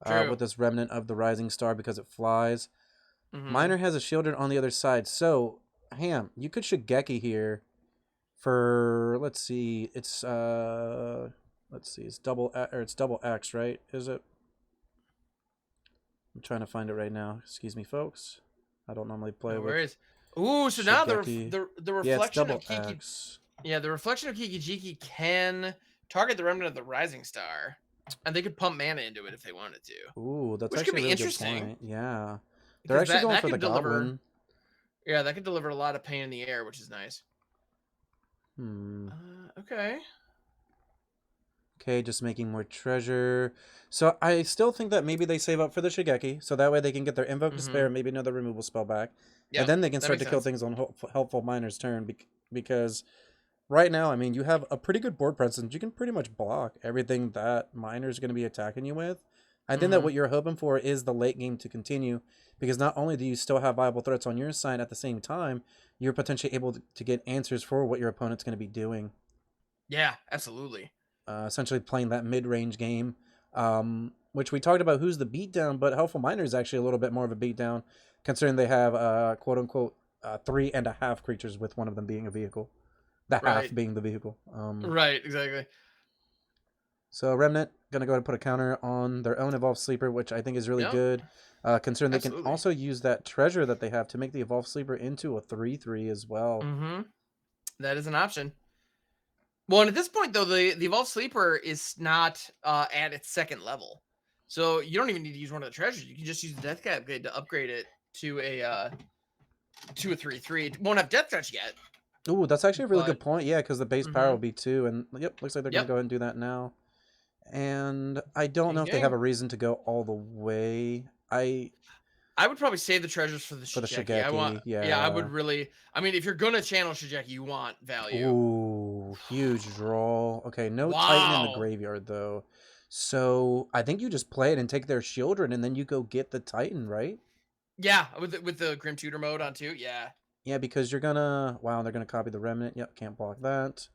True. with this Remnant of the Rising Star because it flies. Mm-hmm. Miner has a Shieldred on the other side. So, Ham, you could Shigeki here for, let's see, it's it's double X, right? Is it? I'm trying to find it right now. Excuse me, folks. I don't normally play No with worries. Ooh, so now Shigeki. the Yeah, it's reflection double of Kiki, X. yeah, the reflection of Kikijiki can target the remnant of the Rising Star, and they could pump mana into it if they wanted to, Ooh, that's which could actually be a really good interesting point. Yeah. They're because actually going that for the could deliver. Goblin. Yeah, that could deliver a lot of pain in the air, which is nice. Hmm. Okay. Okay, just making more treasure. So I still think that maybe they save up for the Shigeki, so that way they can get their Invoke Mm-hmm. Despair and maybe another removal spell back. And Yep, then they can that start makes to kill sense. things on Helpful Miner's turn because right now, I mean, you have a pretty good board presence. You can pretty much block everything that Miner's going to be attacking you with. I think that Mm-hmm. what you're hoping for is the late game to continue because not only do you still have viable threats on your side at the same time, you're potentially able to get answers for what your opponent's going to be doing. Yeah, absolutely. Essentially playing that mid-range game, which we talked about who's the beatdown, but Helpful Miner is actually a little bit more of a beatdown, considering they have quote-unquote 3.5 creatures with one of them being a vehicle, the half Right. being the vehicle. Right. Exactly. So Remnant going to go ahead and put a counter on their own Evolved Sleeper, which I think is really Yep. good, considering they can Absolutely. also use that treasure that they have to make the Evolved Sleeper into a 3/3 as well. Mm-hmm. That is an option. Well, and at this point, though, the Evolved Sleeper is not at its second level. So you don't even need to use one of the treasures. You can just use the Death Cap upgrade to upgrade it to a 3/3. It won't have Death Touch yet, Ooh, that's actually a really good but point. Yeah, because the base power mm-hmm. will be 2, and yep, looks like they're going to Yep. go ahead and do that now. And I don't know Ding if they have ding. a reason to go all the way. I would probably save the treasures for the For the Shigeki. Shigeki, Yeah, I would yeah. really. I mean, if you're gonna channel Shigeki, you want value. Ooh, huge draw. Okay, no Titan in the Wow. graveyard though. So I think you just play it and take their children, and then you go get the Titan, right? Yeah, with the Grim Tutor mode on too. Yeah. Yeah, because you're gonna. Wow, they're gonna copy the Remnant. Yep, can't block that.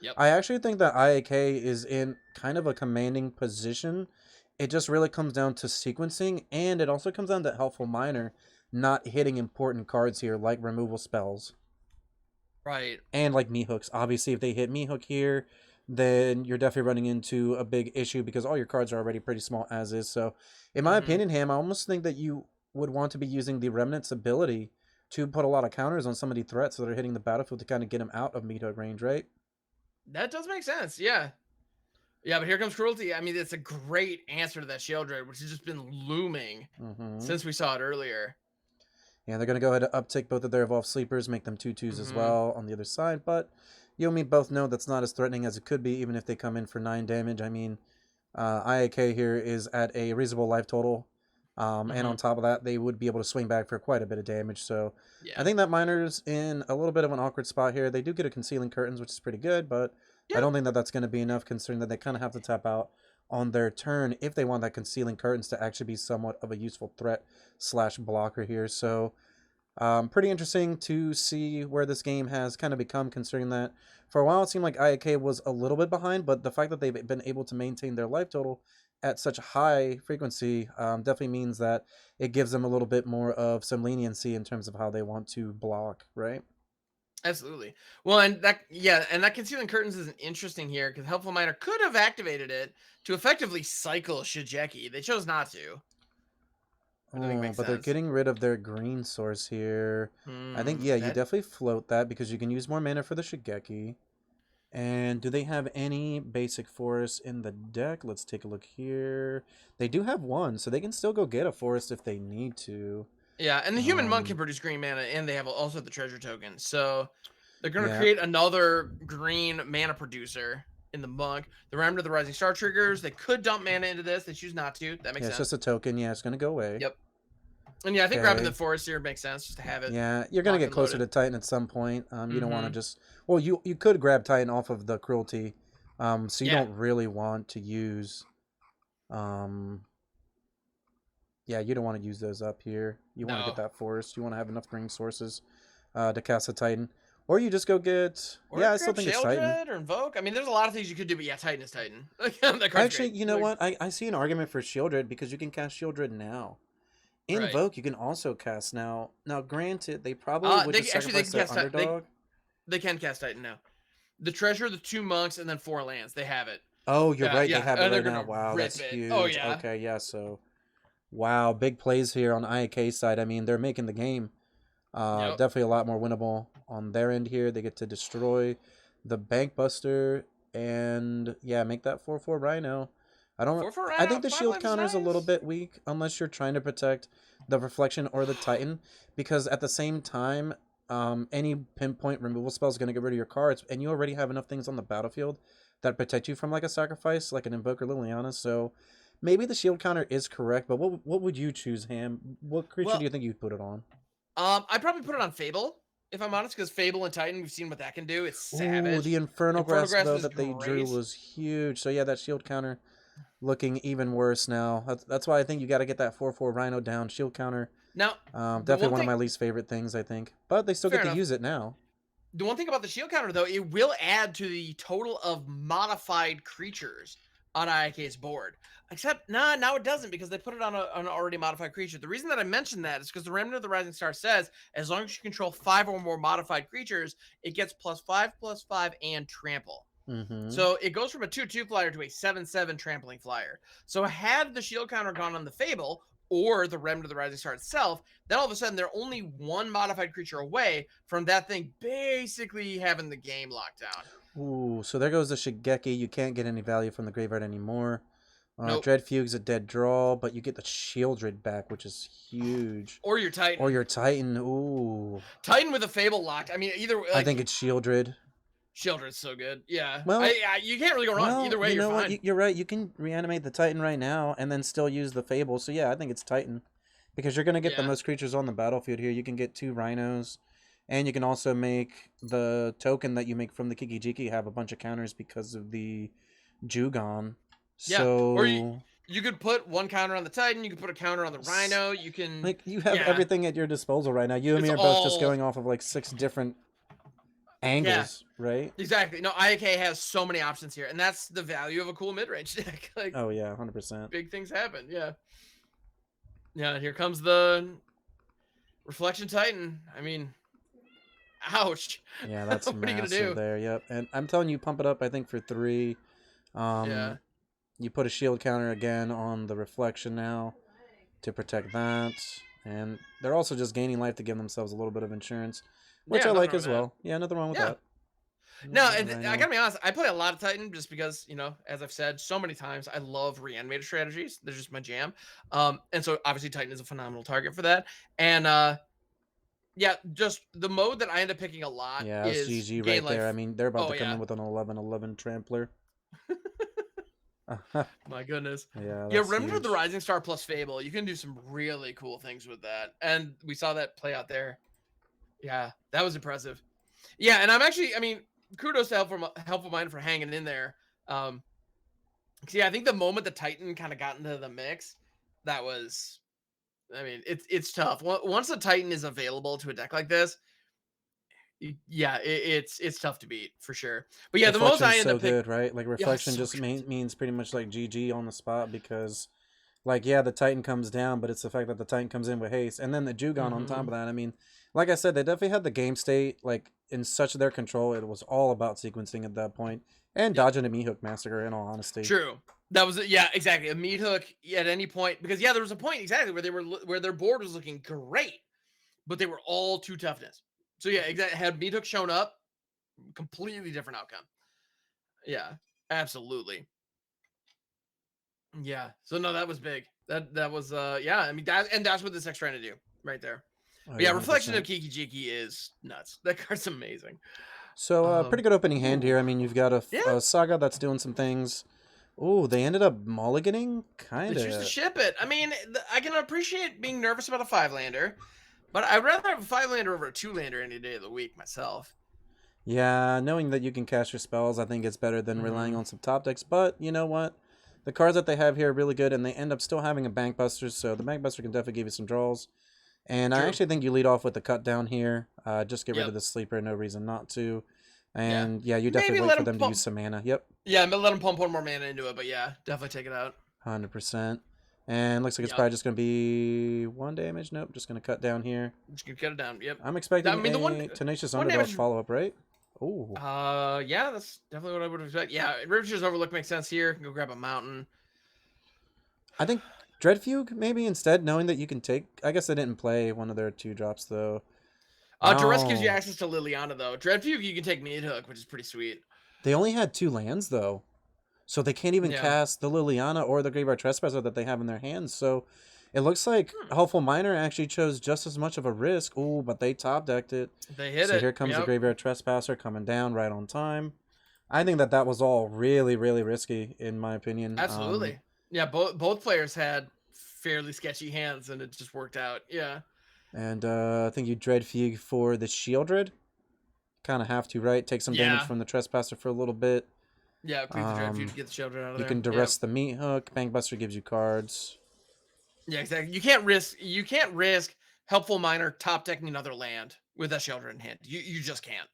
Yep. I actually think that IAK is in kind of a commanding position. It just really comes down to sequencing, and it also comes down to Helpful Miner not hitting important cards here, like removal spells. Right. And like me hooks. Obviously, if they hit me hook here, then you're definitely running into a big issue because all your cards are already pretty small as is. So, in my Mm-hmm. opinion, Ham, I almost think that you would want to be using the Remnant's ability to put a lot of counters on some of the threats that are hitting the battlefield to kind of get them out of meat hook range, right? That does make sense. Yeah. Yeah, but here comes cruelty. I mean, it's a great answer to that Sheoldred, which has just been looming Mm-hmm. since we saw it earlier. Yeah, they're going to go ahead and uptick both of their evolved sleepers, make them 2/2s as Mm-hmm. well on the other side. But you and me both know that's not as threatening as it could be, even if they come in for 9 damage. I mean, IAK here is at a reasonable life total. And on top of that, they would be able to swing back for quite a bit of damage. So Yeah. I think that Miner's in a little bit of an awkward spot here. They do get a Concealing Curtains, which is pretty good, but I don't think that that's going to be enough, considering that they kind of have to tap out on their turn if they want that Concealing Curtains to actually be somewhat of a useful threat / blocker here. So pretty interesting to see where this game has kind of become, considering that for a while it seemed like IAK was a little bit behind, but the fact that they've been able to maintain their life total at such a high frequency definitely means that it gives them a little bit more of some leniency in terms of how they want to block, right? Absolutely. Well, and that Concealing Curtains is interesting here because Helpful Miner could have activated it to effectively cycle Shigeki. They chose not to. I don't think it makes But they're sense. getting rid of their green source here. I think, yeah, you definitely float that because you can use more mana for the Shigeki. And do they have any basic forests in the deck? Let's take a look here. They do have one, so they can still go get a forest if they need to. Yeah, and the Human Monk can produce green mana, and they have also the treasure token. So they're going to Yeah. create another green mana producer in the Monk. The Remnant of the Rising Star triggers. They could dump mana into this. They choose not to. That makes Yeah, sense. it's just a token. Yeah, it's going to go away. Yep. And yeah, I think grabbing the forest here makes sense just to have it. Yeah, you're going to get closer to Titan at some point. You don't want to just... Well, you could grab Titan off of the Cruelty. So you don't really want to use... Yeah, you don't want to use those up here. You want to get that forest. You want to have enough green sources to cast a Titan. Or you just go get... Or I still think it's Titan. Or Invoke. I mean, there's a lot of things you could do, but yeah, Titan is Titan. Actually, you know what? I see an argument for Shieldred because you can cast Shieldred now. Invoke, you can also cast now. Now, granted, they probably would just sacrifice their underdog. They can cast Titan now. The treasure, the 2 monks, and then 4 lands. They have it. Oh, you're right. They have it right now. Wow, that's huge. Oh, yeah. Okay, yeah, so... Wow, big plays here on IAK's side. I mean, they're making the game definitely a lot more winnable on their end here. They get to destroy the Bank Buster and, yeah, make that 4/4 Rhino. I think the shield counter is a little bit weak unless you're trying to protect the Reflection or the Titan, because at the same time, any pinpoint removal spell is going to get rid of your cards, and you already have enough things on the battlefield that protect you from like a sacrifice, like an Invoker Liliana. So maybe the shield counter is correct, but what would you choose, Ham? What creature do you think you'd put it on? I'd probably put it on Fable, if I'm honest, because Fable and Titan, we've seen what that can do. It's savage. Ooh, the Infernal Grasp though that they drew was huge. So yeah, that shield counter looking even worse now. That's why I think you got to get that 4/4 Rhino down. Shield counter. Now, definitely one of my least favorite things, I think. But they still get to use it now. The one thing about the shield counter, though, it will add to the total of modified creatures on IAK's board. Except, now it doesn't, because they put it on an already modified creature. The reason that I mentioned that is because the Remnant of the Rising Star says, as long as you control 5 or more modified creatures, it gets +5/+5 and trample. So it goes from a 2/2 flyer to a 7/7 trampling flyer. So had the shield counter gone on the Fable or the Remnant of the Rising Star itself, then all of a sudden they're only 1 modified creature away from that thing basically having the game locked down. Ooh, so there goes the Shigeki. You can't get any value from the graveyard anymore. Dread Fugue's a dead draw, but you get the Shieldred back, which is huge. Or your Titan. Or your Titan. Ooh. Titan with a Fable locked. I mean, either way. I think it's Shieldred. Shieldred's so good. Yeah. Well, you can't really go wrong. Either way, you know you're fine. What? You're right. You can reanimate the Titan right now and then still use the Fable. So yeah, I think it's Titan. Because you're going to get the most creatures on the battlefield here. You can get 2 Rhinos. And you can also make the token that you make from the Kiki-Jiki have a bunch of counters because of the Jugon. Yeah. So... Or you could put 1 counter on the Titan. You could put a counter on the Rhino. You can... Like, you have everything at your disposal right now. You and me are both just going off of like 6 different angles, right? Exactly. No, IAK has so many options here, and that's the value of a cool mid-range deck. Like, oh yeah, 100%. Big things happen. Yeah. Yeah. Here comes the Reflection Titan. I mean, ouch. Yeah, that's what massive are you gonna do? There. Yep. And I'm telling you, pump it up. I think for 3. Yeah. You put a shield counter again on the Reflection now to protect that, and they're also just gaining life to give themselves a little bit of insurance. Which I like as well. Yeah, nothing wrong with that. No, and I gotta be honest, I play a lot of Titan just because, you know, as I've said so many times, I love reanimator strategies. They're just my jam. And so obviously Titan is a phenomenal target for that. And yeah, just the mode that I end up picking a lot is GG right there. I mean, they're about to come in with an 11/11 trampler. My goodness. Yeah, Yeah, that's remember the huge. Rising Star plus Fable? You can do some really cool things with that. And we saw that play out there. Yeah, that was impressive. Yeah, and I'm actually, I mean, kudos to Helpful Mind for hanging in there. Yeah, I think the moment the Titan kind of got into the mix, that was, I mean, it's tough. Once the Titan is available to a deck like this, yeah, it's tough to beat for sure. But yeah, the most Reflection's I end so up picking, good, right? Like yeah, reflection so just good. means pretty much like GG on the spot because, like, yeah, the Titan comes down, but it's the fact that the Titan comes in with haste, and then the Jugon on top Mm-hmm. of that. I mean, like I said, they definitely had the game state like in such their control. It was all about sequencing at that point and Yep. dodging a meat hook massacre. In all honesty, True. That was yeah, exactly. A meat hook at any point because yeah, there was a point exactly where they were where their board was looking great, but they were all two toughness. So yeah, exactly. Had meat hook shown up, completely different outcome. Yeah, absolutely. Yeah. So no, that was big. That was yeah. I mean that's what this deck's trying to do right there. oh But yeah, yeah, Reflection of 100%. Kiki Jiki is nuts. That card's amazing. So, pretty good opening hand Ooh, here. I mean, you've got yeah. a Saga that's doing some things. Oh, they ended up mulliganing, They kind choose to of. ship it. I mean, I can appreciate being nervous about a 5-lander, but I'd rather have a 5-lander over a 2-lander any day of the week myself. Yeah, knowing that you can cast your spells, I think it's better than relying Mm-hmm. on some top decks. But you know what? The cards that they have here are really good, and they end up still having a Bankbuster, so the Bankbuster can definitely give you some draws. And I True. actually think you lead off with the cut down here. Just get rid of Yep. the sleeper, no reason not to. Yeah. And yeah, you Maybe definitely wait let for him them to use pump. some mana. Yep, Yeah, let him pump one more mana into it, but yeah, definitely take it out. 100%. And looks like it's Yep. probably just going to be 1 damage. Nope, just going to cut down here. Just gonna cut it down. Yep. I'm I expecting mean, the a Tenacious one Underdog damage. follow-up, right? Ooh. Yeah, that's definitely what I would expect. Yeah, River's Overlook makes sense here. Can go grab a mountain. I think Dreadfuge maybe instead, knowing that you can take. I guess they didn't play one of their 2 drops though. Duress gives you Oh, access to Liliana though. Dreadfuge, you can take Meat Hook, which is pretty sweet. they only had 2 lands though, so they can't even Yeah. cast the Liliana or the Graveyard Trespasser that they have in their hands. So it looks like Hmm. Helpful Miner actually chose just as much of a risk. Ooh, but they top decked it. They hit So it. here comes the Yep. Graveyard Trespasser coming down right on time. I think that that was all really, really risky in my opinion. Absolutely. Yeah, both players had fairly sketchy hands, and it just worked out. Yeah. And I think you Dreadfuge for the Shieldred. Kind of have to, right? Take some damage Yeah. from the Trespasser for a little bit. Yeah. Create the Dreadfuge to get the shelter out of You there. can Yeah. duress the Meat Hook. Bankbuster gives you cards. Yeah. Exactly. You can't risk. You can't risk Helpful Miner top decking another land with that shelter in hand. You just can't.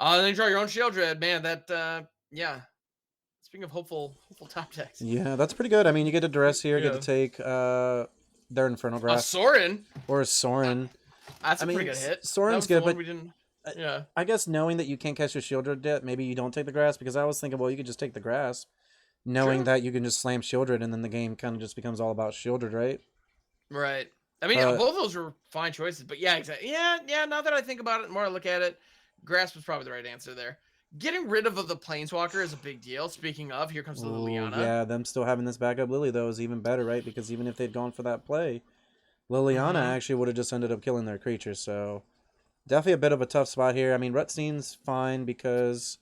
Then you draw your own Shieldred, man. That yeah. Speaking of hopeful top decks. Yeah, that's pretty good. I mean, you get to duress here, get to Yeah. take their Infernal A Grasp Sorin. or a Sorin. That's I a pretty mean, good hit. That Sorin's was the good, one but we didn't. I, Yeah. I guess knowing that you can't catch your Shieldred yet, maybe you don't take the Grasp because I was thinking, well, you could just take the Grasp, knowing True. that you can just slam Shieldred and then the game kind of just becomes all about Shieldred, right? Right. I mean, But both of those were fine choices, but yeah, exactly. Yeah. Now that I think about it, more I look at it, Grasp was probably the right answer there. Getting rid of the Planeswalker is a big deal. Speaking of, here comes the oh Liliana. yeah, them still having this backup Lily though is even better, right? Because even if they'd gone for that play, Liliana Mm-hmm. actually would have just ended up killing their creature. So definitely a bit of a tough spot here. I mean, Rutstein's fine because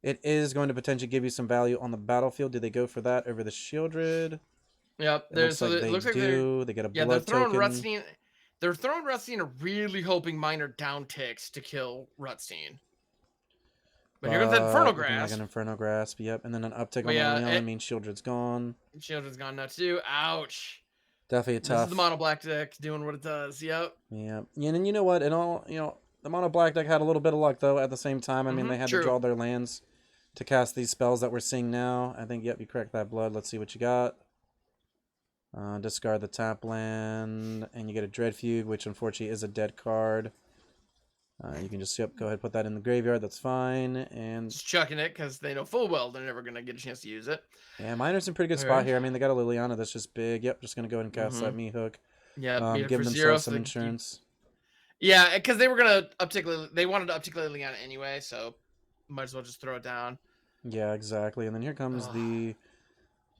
it is going to potentially give you some value on the battlefield. Do they go for that over the Shieldred? Yep. It looks like It they looks like they're do. They get a they're blood throwing token. Rutstein. They're throwing Rutstein and really hoping Miner down ticks to kill Rutstein. But here comes that Infernal But looking like an Grasp. Inferno Grasp. Yep. And then an uptick But on the yeah, Liliana means Shieldred's gone. Shieldred's gone nuts too. Ouch. Definitely a This is the tough. mono black deck doing what it does. Yep. Yeah. And you know what? In all, the mono black deck had a little bit of luck though. At the same time, I mean, they had to True. draw their lands to cast these spells that we're seeing now. I think, yep, you cracked that blood. Let's see what you got. Discard the tap land, and you get a Dreadfuge, which unfortunately is a dead card. You can just, yep, go ahead and put that in the graveyard. That's fine. And Just chucking it because they know full well they're never going to get a chance to use it. yeah, Miner's in a pretty good All spot right. here. I mean, they got a Liliana that's just big. Yep, just going to go ahead and cast that Meat Hook. Yeah, beat it Give for themselves 0. some So insurance. yeah, because they were going to they wanted to uptick Liliana anyway, so might as well just throw it down. Yeah, exactly. And then here comes the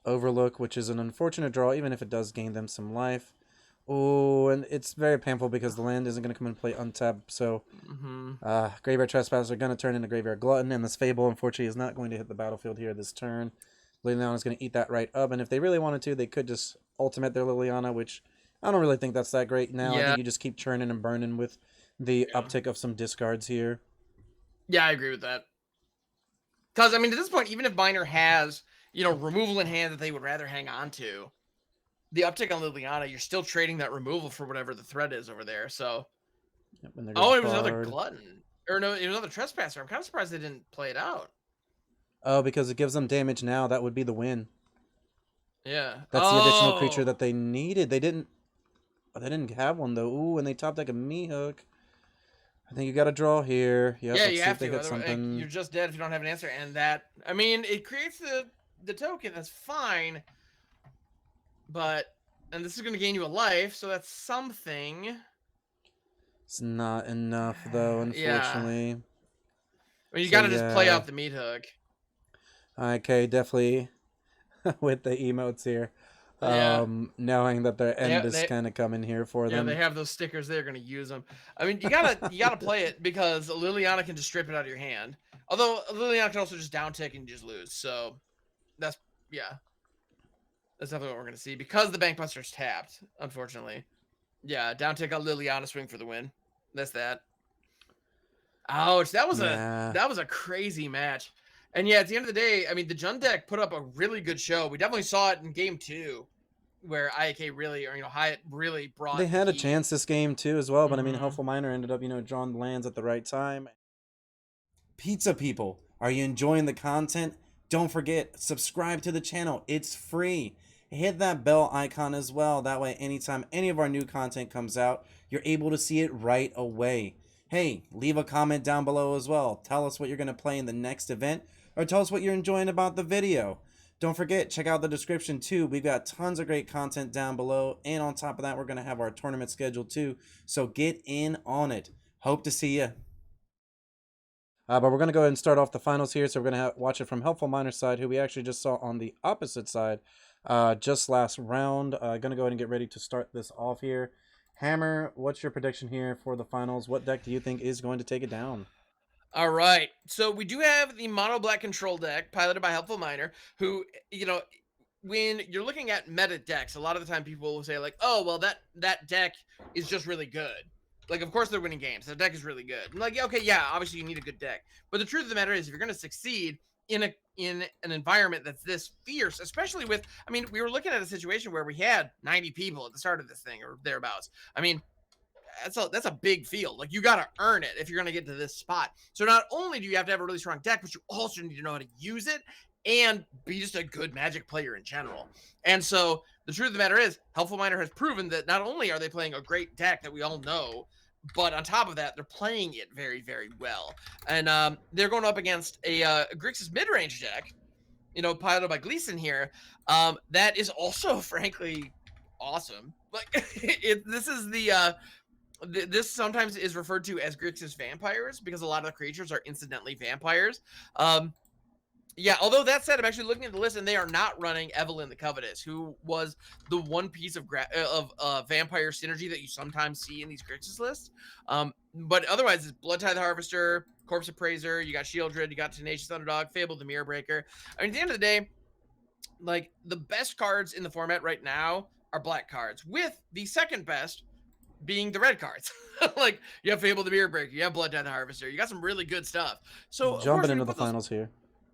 Overlook, which is an unfortunate draw, even if it does gain them some life. Oh, and it's very painful because the land isn't going to come and play untapped. So, Graveyard Trespasser are going to turn into Graveyard Glutton, and this Fable, unfortunately, is not going to hit the battlefield here this turn. Liliana's going to eat that right up. And if they really wanted to, they could just ultimate their Liliana, which I don't really think that's that great now. I think you just keep churning and burning with the uptick of some discards here. Yeah, I agree with that. Because, I mean, at this point, even if Miner has, you know, removal in hand that they would rather hang on to, the uptick on Liliana, you're still trading that removal for whatever the threat is over there. So, oh, it was another Glutton. Or no, it was another Trespasser. I'm kind of surprised they didn't play it out. Oh, because it gives them damage now. That would be the win. Yeah. That's the additional creature that they needed. They didn't have one, though. Ooh, and they top deck a Mehook. I think you got to draw here. Yep, yeah, you have to. Otherwise, you're just dead if you don't have an answer. And that, I mean, it creates the token. That's fine. But, and this is going to gain you a life, so that's something. It's not enough, though, unfortunately. Yeah. I mean, you got to just play out the Meathook. Okay, definitely with the emotes here. Knowing that their end is kind of coming here for them. Yeah, they have those stickers. They're going to use them. I mean, you gotta play it because Liliana can just strip it out of your hand. Although Liliana can also just down tick and just lose. So that's definitely what we're going to see because the Bankbuster's tapped. Unfortunately, yeah, down tick on Liliana, swing for the win. That's that. Ouch! That was a crazy match. And yeah, at the end of the day, I mean, the Jund deck put up a really good show. We definitely saw it in game 2. Where IAK really, or Hyatt really brought. They had a chance this game too, as well. But I mean, Helpful Miner ended up, drawing the lands at the right time. Pizza people, are you enjoying the content? Don't forget, subscribe to the channel. It's free. Hit that bell icon as well. That way, anytime any of our new content comes out, you're able to see it right away. Hey, leave a comment down below as well. Tell us what you're going to play in the next event, or tell us what you're enjoying about the video. Don't forget, check out the description too. We've got tons of great content down below. And on top of that, we're going to have our tournament schedule too. So get in on it. Hope to see you. But we're going to go ahead and start off the finals here. So we're going to watch it from Helpful Miner's side, who we actually just saw on the opposite side just last round. Going to go ahead and get ready to start this off here. Hammer, what's your prediction here for the finals? What deck do you think is going to take it down? All right. So we do have the mono black control deck piloted by Helpful Miner, who, when you're looking at meta decks, a lot of the time people will say like, oh, well, that deck is just really good. Like, of course they're winning games. The deck is really good. I'm like, okay, yeah, obviously you need a good deck. But the truth of the matter is, if you're going to succeed in an environment that's this fierce, especially with, I mean, we were looking at a situation where we had 90 people at the start of this thing or thereabouts. I mean, that's a big field. Like, you got to earn it if you're going to get to this spot. So not only do you have to have a really strong deck, but you also need to know how to use it and be just a good Magic player in general. And so the truth of the matter is, Helpful Miner has proven that not only are they playing a great deck that we all know, but on top of that, they're playing it very, very well. And they're going up against a Grixis mid-range deck, piloted by Gleason here. That is also, frankly, awesome. Like, this is the this sometimes is referred to as Grixis vampires because a lot of the creatures are incidentally vampires. Yeah, although that said, I'm actually looking at the list and they are not running Evelyn the Covetous, who was the one piece of vampire synergy that you sometimes see in these Grixis lists. But otherwise, it's Bloodtithe Harvester, Corpse Appraiser, you got Shieldred, you got Tenacious Underdog, Fable the Mirror Breaker. I mean, at the end of the day, like, the best cards in the format right now are black cards, with the second best being the red cards. Like, you have Fable the Mirror Breaker, you have Bloodtithe Harvester, you got some really good stuff. So jumping into the finals here.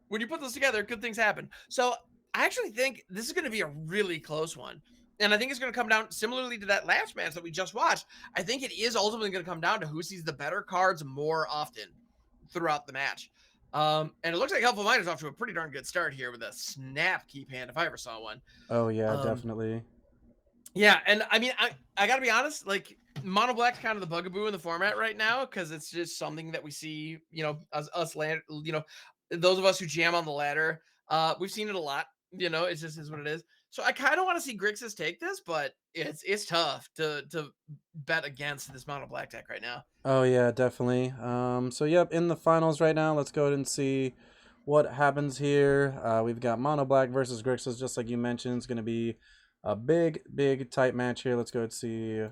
When you put those together, good things happen. So I actually think this is going to be a really close one. And I think it's going to come down similarly to that last match that we just watched. I think it is ultimately going to come down to who sees the better cards more often throughout the match. And it looks like Helpful Miner's off to a pretty darn good start here with a snap keep hand, if I ever saw one. Oh, yeah, definitely. Yeah, and I mean, I got to be honest, like, Mono Black's kind of the bugaboo in the format right now because it's just something that we see, us land, those of us who jam on the ladder, we've seen it a lot. It just is what it is. So I kind of want to see Grixis take this, but it's tough to bet against this mono black deck right now. Oh yeah, definitely. So yep, in the finals right now, let's go ahead and see what happens here. We've got mono black versus Grixis, just like you mentioned. It's going to be a big tight match here. Let's go and see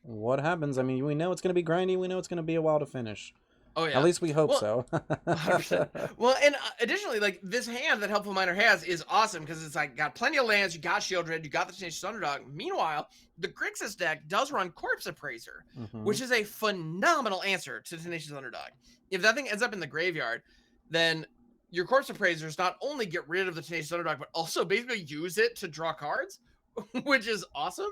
what happens. I mean, we know it's going to be grindy. We know it's going to be a while to finish. Oh At yeah. least we hope Well, so. 100%. Well, and additionally, like this hand that Helpful Miner has is awesome because it's like got plenty of lands. You got Shieldred, you got the Tenacious Underdog. Meanwhile, the Grixis deck does run Corpse Appraiser, Mm-hmm. which is a phenomenal answer to Tenacious Underdog. If that thing ends up in the graveyard, then your Corpse Appraisers not only get rid of the Tenacious Underdog, but also basically use it to draw cards, which is awesome.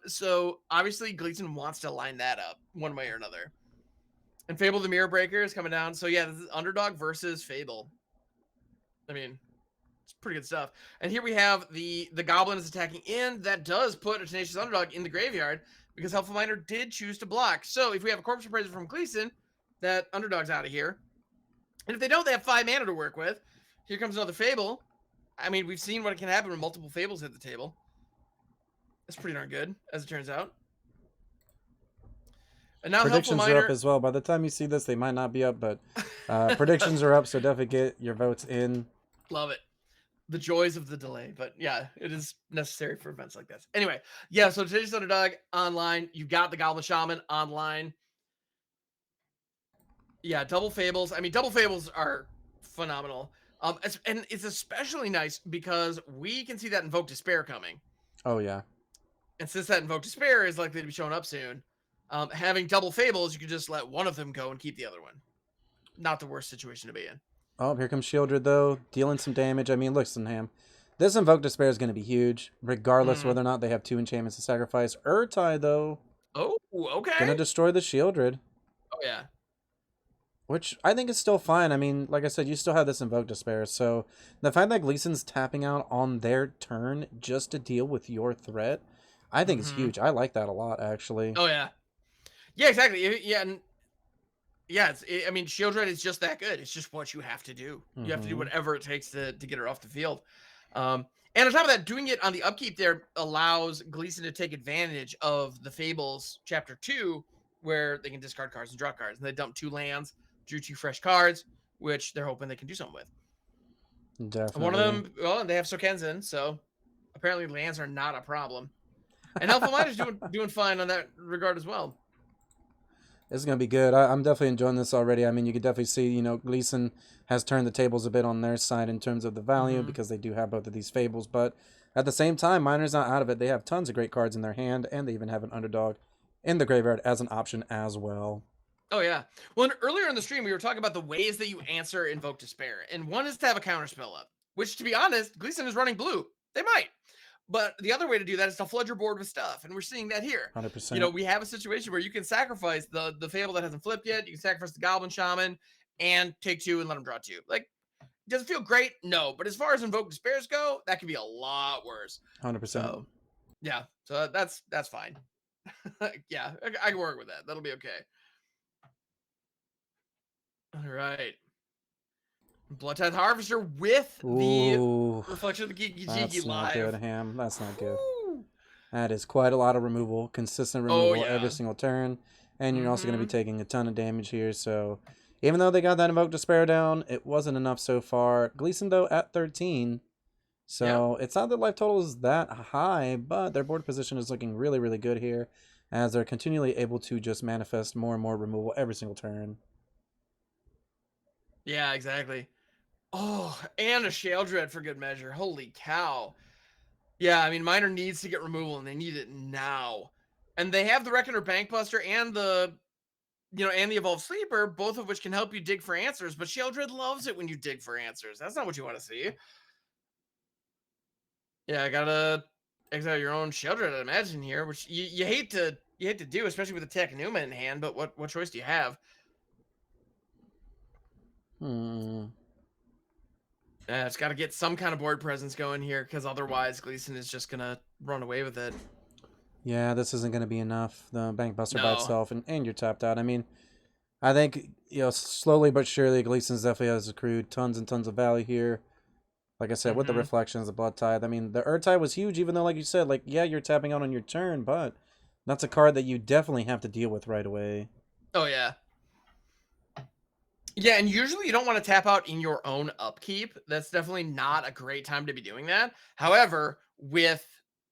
So obviously Gleason wants to line that up one way or another. And Fable the Mirror Breaker is coming down. So yeah, this is Underdog versus Fable. I mean, it's pretty good stuff. And here we have the Goblin is attacking in. That does put a Tenacious Underdog in the graveyard because Helpful Miner did choose to block. So if we have a Corpse Appraiser from Gleason, that Underdog's out of here. And if they don't, they have 5 mana to work with. Here comes another Fable. I mean, we've seen what can happen when multiple Fables hit the table. That's pretty darn good, as it turns out. And now Predictions Helpful are Miner, up as well. By the time you see this, they might not be up, but predictions are up, so definitely get your votes in. Love it. The joys of the delay, but yeah, it is necessary for events like this. Anyway, yeah, so today's Underdog online. You got the Goblin Shaman online. Yeah, double Fables. I mean, double Fables are phenomenal. And it's especially nice because we can see that Invoke Despair coming. Oh, yeah. And since that Invoke Despair is likely to be showing up soon, having double Fables, you can just let one of them go and keep the other one. Not the worst situation to be in. Oh, here comes Shieldred, though, dealing some damage. I mean, listen, Ham. This Invoke Despair is going to be huge, regardless whether or not they have 2 enchantments to sacrifice. Urtai, though. Oh, okay. Going to destroy the Shieldred. Oh, yeah. Which I think is still fine. I mean, like I said, you still have this Invoke Despair. So the fact that Gleason's tapping out on their turn just to deal with your threat, I think is huge. I like that a lot, actually. Oh, yeah. Yeah, exactly. Yeah, and yeah, I mean, Shieldred is just that good. It's just what you have to do. You have to do whatever it takes to get her off the field. And on top of that, doing it on the upkeep there allows Gleason to take advantage of the Fables Chapter 2, where they can discard cards and draw cards. And they dump 2 lands, drew 2 fresh cards, which they're hoping they can do something with. Definitely. One of them, well, they have Sokenzin, so apparently lands are not a problem. And Helpful Miner's doing fine on that regard as well. It's going to be good. I'm definitely enjoying this already. I mean, you could definitely see, Gleason has turned the tables a bit on their side in terms of the value because they do have both of these Fables. But at the same time, Miner's not out of it. They have tons of great cards in their hand, and they even have an Underdog in the graveyard as an option as well. Oh, yeah. Well, earlier in the stream, we were talking about the ways that you answer Invoke Despair. And one is to have a counterspell up, which, to be honest, Gleason is running blue. They might. But the other way to do that is to flood your board with stuff, and we're seeing that here. 100%. We have a situation where you can sacrifice the Fable that hasn't flipped yet. You can sacrifice the Goblin Shaman and take 2 and let them draw 2. Like, does it feel great? No. But as far as Invoke Despairs go, that could be a lot worse. 100%. So, yeah. So that's fine. Yeah, I can work with that. That'll be okay. All right. Bloodtithe Harvester with the Reflection of the Geeky Cheeky live. That's not good, Ham. That's not good. That is quite a lot of removal. Consistent removal every single turn. And you're also going to be taking a ton of damage here. So even though they got that Invoke Despair down, it wasn't enough so far. Gleason, though, at 13. So it's not that life total is that high, but their board position is looking really, really good here as they're continually able to just manifest more and more removal every single turn. Yeah, exactly. Oh, and a Shieldred for good measure. Holy cow. Yeah, I mean, Miner needs to get removal, and they need it now. And they have the Reckoner Bankbuster and the, and the Evolved Sleeper, both of which can help you dig for answers, but Shieldred loves it when you dig for answers. That's not what you want to see. Yeah, I gotta exile your own Shieldred, I'd imagine, here, which you hate to do, especially with the Technuma in hand, but what choice do you have? Yeah, it's got to get some kind of board presence going here, because otherwise Gleason is just going to run away with it. Yeah, this isn't going to be enough. The Bankbuster by itself, and you're tapped out. I mean, I think, slowly but surely, Gleason's definitely has accrued tons and tons of value here. Like I said, with the Reflections, the Bloodtithe. I mean, the Urtai was huge, even though, like you said, yeah, you're tapping out on your turn, but that's a card that you definitely have to deal with right away. Oh, yeah. Yeah, and usually you don't want to tap out in your own upkeep. That's definitely not a great time to be doing that. However, with,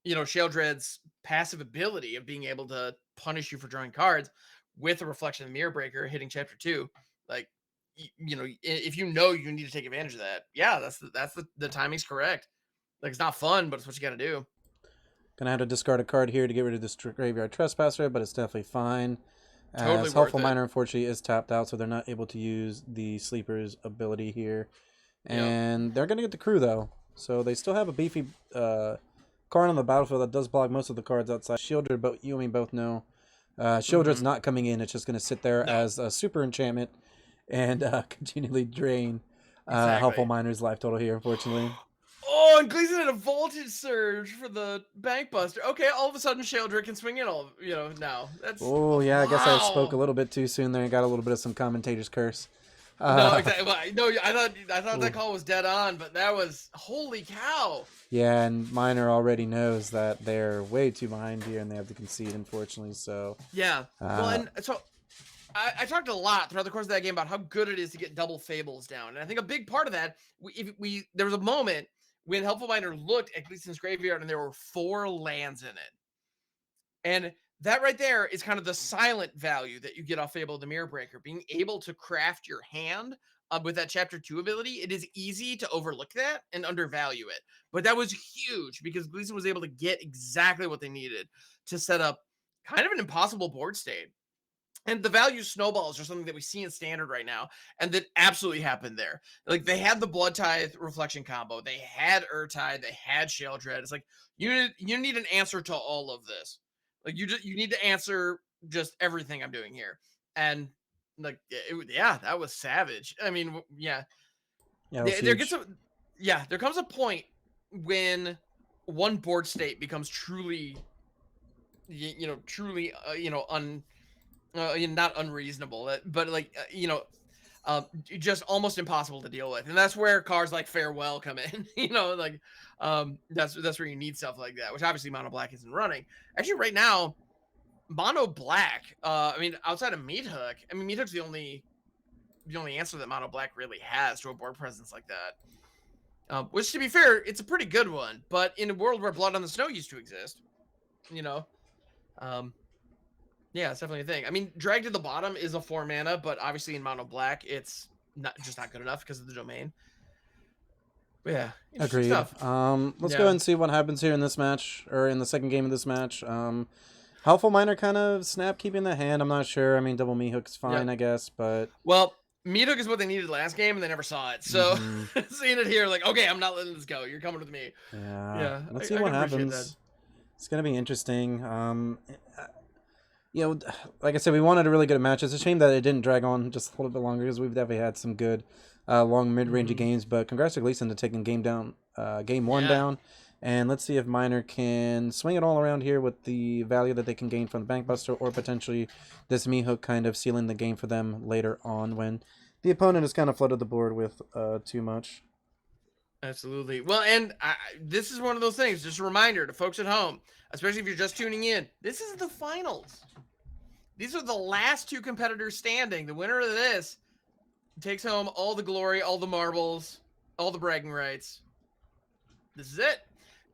Shieldred's passive ability of being able to punish you for drawing cards, with a Reflection of the Mirror Breaker hitting chapter 2, like, you know, if you know you need to take advantage of that, yeah, the timing's correct. Like, it's not fun, but it's what you got to do. Gonna have to discard a card here to get rid of this Graveyard Trespasser, but it's definitely fine. Totally As Helpful worth it. Miner, unfortunately, is tapped out, so they're not able to use the Sleeper's ability here. And they're going to get the crew, though. So they still have a beefy card on the battlefield that does block most of the cards outside. Shieldred, but you and me both know. Shieldred's not coming in. It's just going to sit there as a super enchantment and continually drain Helpful Miner's life total here, unfortunately. Oh, and Gleason had a voltage surge for the Bank Buster. Okay, all of a sudden Shieldred can swing in all, you know, now. That's Oh, yeah, I guess I spoke a little bit too soon there and got a little bit of some commentator's curse. No, exactly. No, I thought that call was dead on, but that was, holy cow. Yeah, and Miner already knows that they're way too behind here and they have to concede, unfortunately. So yeah. Well, and so I talked a lot throughout the course of that game about how good it is to get double Fables down, and I think a big part of that, there was a moment when Helpful Miner looked at Gleason's graveyard and there were 4 lands in it, and that right there is kind of the silent value that you get off Fable of the Mirror Breaker. Being able to craft your hand with that Chapter 2 ability, it is easy to overlook that and undervalue it. But that was huge because Gleason was able to get exactly what they needed to set up kind of an impossible board state. And the value snowballs are something that we see in Standard right now, and that absolutely happened there. Like, they had the Blood Tithe Reflection combo, they had Urtide, they had Shieldred. It's like, you need an answer to all of this. Like, you need to answer just everything I'm doing here. And like, that was savage. I mean, yeah, there comes a point when one board state becomes truly, not unreasonable, but like, just almost impossible to deal with. And that's where cards like Farewell come in. That's where you need stuff like that, which obviously Mono Black isn't running. Actually, right now, Mono Black, outside of Meat Hook, Meat Hook's the only answer that Mono Black really has to a board presence like that. Which, to be fair, it's a pretty good one, but in a world where Blood on the Snow used to exist, yeah, it's definitely a thing. Drag to the Bottom is a 4 mana, but obviously in Mono Black, it's not good enough because of the domain. But yeah, agreed. Let's go ahead and see what happens here in this match, or in the second game of this match. Helpful Miner kind of snap keeping the hand. I'm not sure. Double Meat Hook's fine, I guess, but... Well, Meat Hook is what they needed last game, and they never saw it. So, seeing it here, like, okay, I'm not letting this go. You're coming with me. Yeah. Let's see what happens. It's going to be interesting. Like I said, we wanted a really good match. It's a shame that it didn't drag on just a little bit longer because we've definitely had some good long mid-range games. But congrats to Gleason to taking game one down. And let's see if Miner can swing it all around here with the value that they can gain from the Bank Buster, or potentially this Meat Hook kind of sealing the game for them later on when the opponent has kind of flooded the board with too much. Absolutely. Well, and this is one of those things, just a reminder to folks at home, especially if you're just tuning in, this is the finals. These are the last 2 competitors standing. The winner of this takes home all the glory, all the marbles, all the bragging rights. This is it.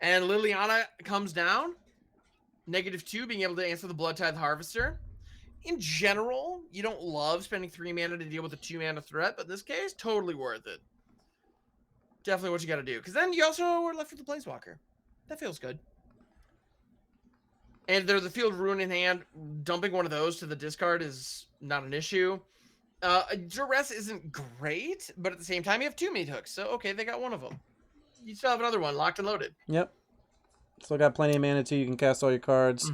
And Liliana comes down. -2, being able to answer the Blood Tithe Harvester. In general, you don't love spending 3 mana to deal with a 2 mana threat, but in this case, totally worth it. Definitely what you got to do. Because then you also are left with the Planeswalker. That feels good. And there's the Field Ruin in hand. Dumping one of those to the discard is not an issue. Duress isn't great, but at the same time, you have 2 Meat Hooks. So, okay, they got one of them. You still have another one locked and loaded. Yep. Still got plenty of mana too. You can cast all your cards.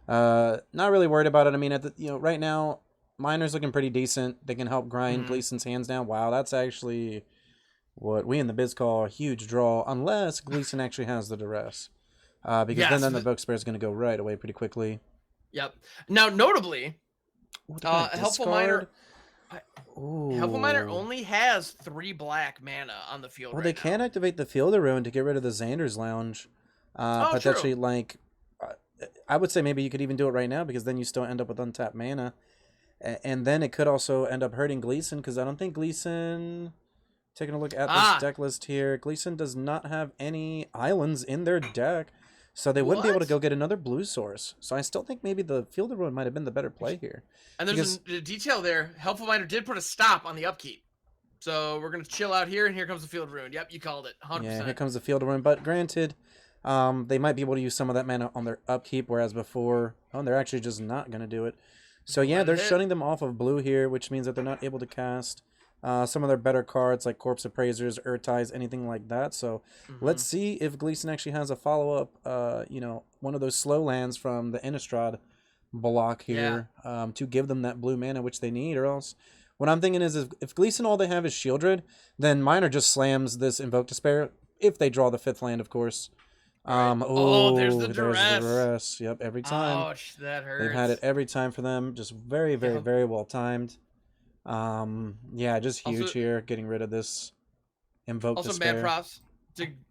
Not really worried about it. Right now, Miner's looking pretty decent. They can help grind Gleason's hands down. Wow, that's actually what we in the biz call a huge draw, unless Gleason actually has the Duress. Because then the Book Spare is going to go right away pretty quickly. Yep. Now, notably, Helpful Miner... Helpful Miner only has 3 black mana on the field. Well, they can activate the Field of Ruin to get rid of the Xander's Lounge. Potentially, like, I would say maybe you could even do it right now, because then you still end up with untapped mana. And then it could also end up hurting Gleason, because I don't think Gleason... Taking a look at this deck list here, Gleason does not have any islands in their deck. So they wouldn't be able to What? go get another blue source. So I still think maybe the Field of Ruin might have been the better play here. And there's a detail there. Helpful Miner did put a stop on the upkeep. So we're going to chill out here, and here comes the Field of Ruin. Yep, you called it. 100%. Yeah, here comes the Field of Ruin. But granted, they might be able to use some of that mana on their upkeep, whereas before, they're actually just not going to do it. So yeah, they're shutting them off of blue here, which means that they're not able to cast some of their better cards like Corpse Appraisers, Urtais, anything like that. So let's see if Gleason actually has a follow-up, one of those slow lands from the Innistrad block here to give them that blue mana which they need, or else what I'm thinking is if Gleason all they have is Shieldred, then Miner just slams this Invoke Despair if they draw the 5th land, of course. There's the duress. Yep, every time. Ouch, that hurts. They've had it every time for them. Just very, very, very well timed. Yeah, just huge also, here, getting rid of this Invoke Despair. Also, mad props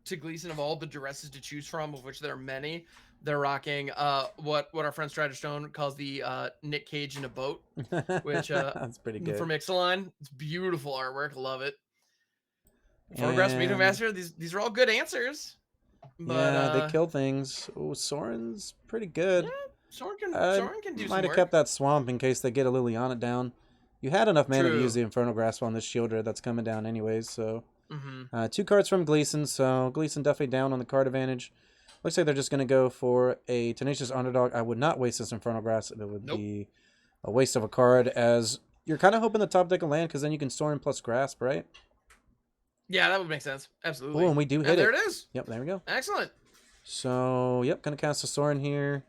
to Gleason of all the duresses to choose from, of which there are many. They're rocking what our friend Strider Stone calls the Nick Cage in a boat, which that's pretty good from Ixalan. It's beautiful artwork, love it. Photographs, Meeting Master. These are all good answers. But, yeah, they kill things. Oh, Soren's pretty good. Yeah, Soren can do some work. Might have kept that swamp in case they get a Liliana down. You had enough mana to use the Infernal Grasp on this Shielder that's coming down anyways, so... 2 cards from Gleason, so Gleason definitely down on the card advantage. Looks like they're just going to go for a Tenacious Underdog. I would not waste this Infernal Grasp. It would be a waste of a card, as you're kind of hoping the top deck will land, because then you can Soren plus Grasp, right? Yeah, that would make sense. Absolutely. Oh, and we do hit it. There it is. Yep, there we go. Excellent. So, yep, going to cast a Soren here.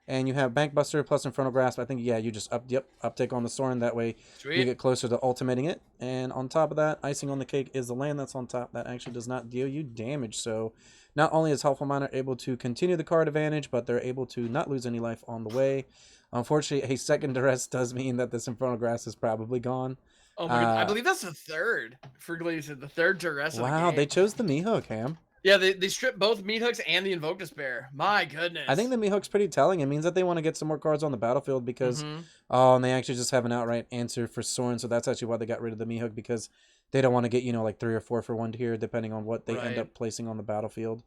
And you have Bankbuster plus Infernal Grasp. I think, yeah, you just uptick on the Soren. That way you get closer to ultimating it. And on top of that, icing on the cake is the land that's on top. That actually does not deal you damage. So not only is Helpful Miner able to continue the card advantage, but they're able to not lose any life on the way. Unfortunately, a second duress does mean that this Infernal Grasp is probably gone. Oh my god, I believe that's the third for Gleason. The third duress of the game. They chose the Meathook, Ham. Yeah, they stripped both Meathooks and the Invoke Despair. My goodness. I think the Meathook's pretty telling. It means that they want to get some more cards on the battlefield because, and they actually just have an outright answer for Soren. So that's actually why they got rid of the Meathook, because they don't want to get, like 3 or 4 for 1 here, depending on what they end up placing on the battlefield.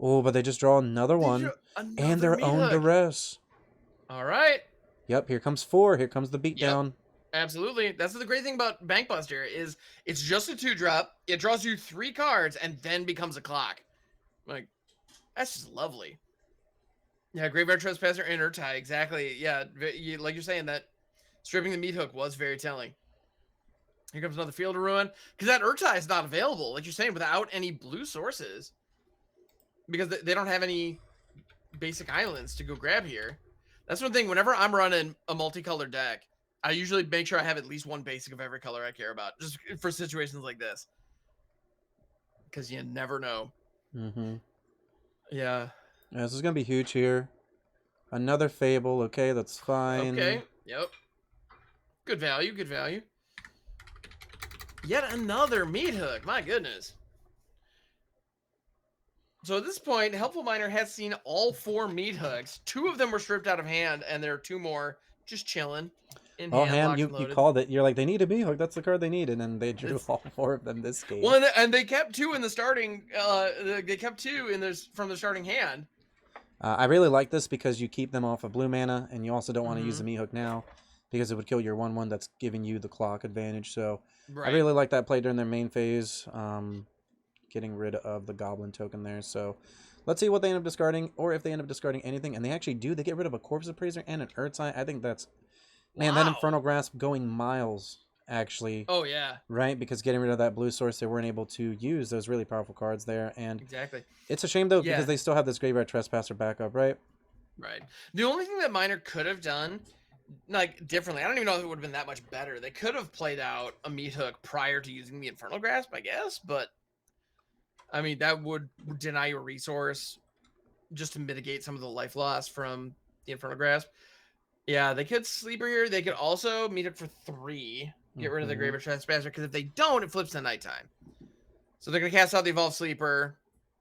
Oh, but they just draw another one and their own duress. All right. Yep, here comes 4. Here comes the beatdown. Yep. Absolutely. That's the great thing about Bankbuster is it's just a 2-drop. It draws you 3 cards and then becomes a clock. Like, that's just lovely. Yeah, Graveyard Trespasser and Urtai. Exactly. Yeah, like you're saying, that stripping the Meathook was very telling. Here comes another Field of Ruin. Because that Urtai is not available, like you're saying, without any blue sources. Because they don't have any basic islands to go grab here. That's one thing. Whenever I'm running a multicolored deck, I usually make sure I have at least 1 basic of every color I care about, just for situations like this. Because you never know. Yeah. This is going to be huge here. Another Fable. Okay, that's fine. Okay, yep. Good value, good value. Yet another Meathook. My goodness. So at this point, Helpful Miner has seen all 4 Meathooks. 2 of them were stripped out of hand, and there are 2 more just chilling. Ham, you called it. You're like, they need a Meathook. That's the card they need, and then they drew all 4 of them this game. Well, and they kept 2 in the starting. They kept 2 in this from the starting hand. I really like this because you keep them off of blue mana, and you also don't want to use the Meathook now because it would kill your 1/1 that's giving you the clock advantage. So I really like that play during their main phase, getting rid of the Goblin token there. So let's see what they end up discarding, or if they end up discarding anything. And they actually do. They get rid of a Corpse Appraiser and an Urtai. I think that's... Man, that Infernal Grasp going miles, actually. Oh, yeah. Right? Because getting rid of that blue source, they weren't able to use those really powerful cards there. And exactly. It's a shame, though, because they still have this Graveyard Trespasser backup, right? Right. The only thing that Miner could have done, like, differently, I don't even know if it would have been that much better. They could have played out a Meathook prior to using the Infernal Grasp, I guess. But, I mean, that would deny you a resource just to mitigate some of the life loss from the Infernal Grasp. Yeah, they could Sleeper here. They could also meet up for 3. Get rid of the Graveyard Trespasser, because if they don't, it flips to nighttime. So they're going to cast out the Evolved Sleeper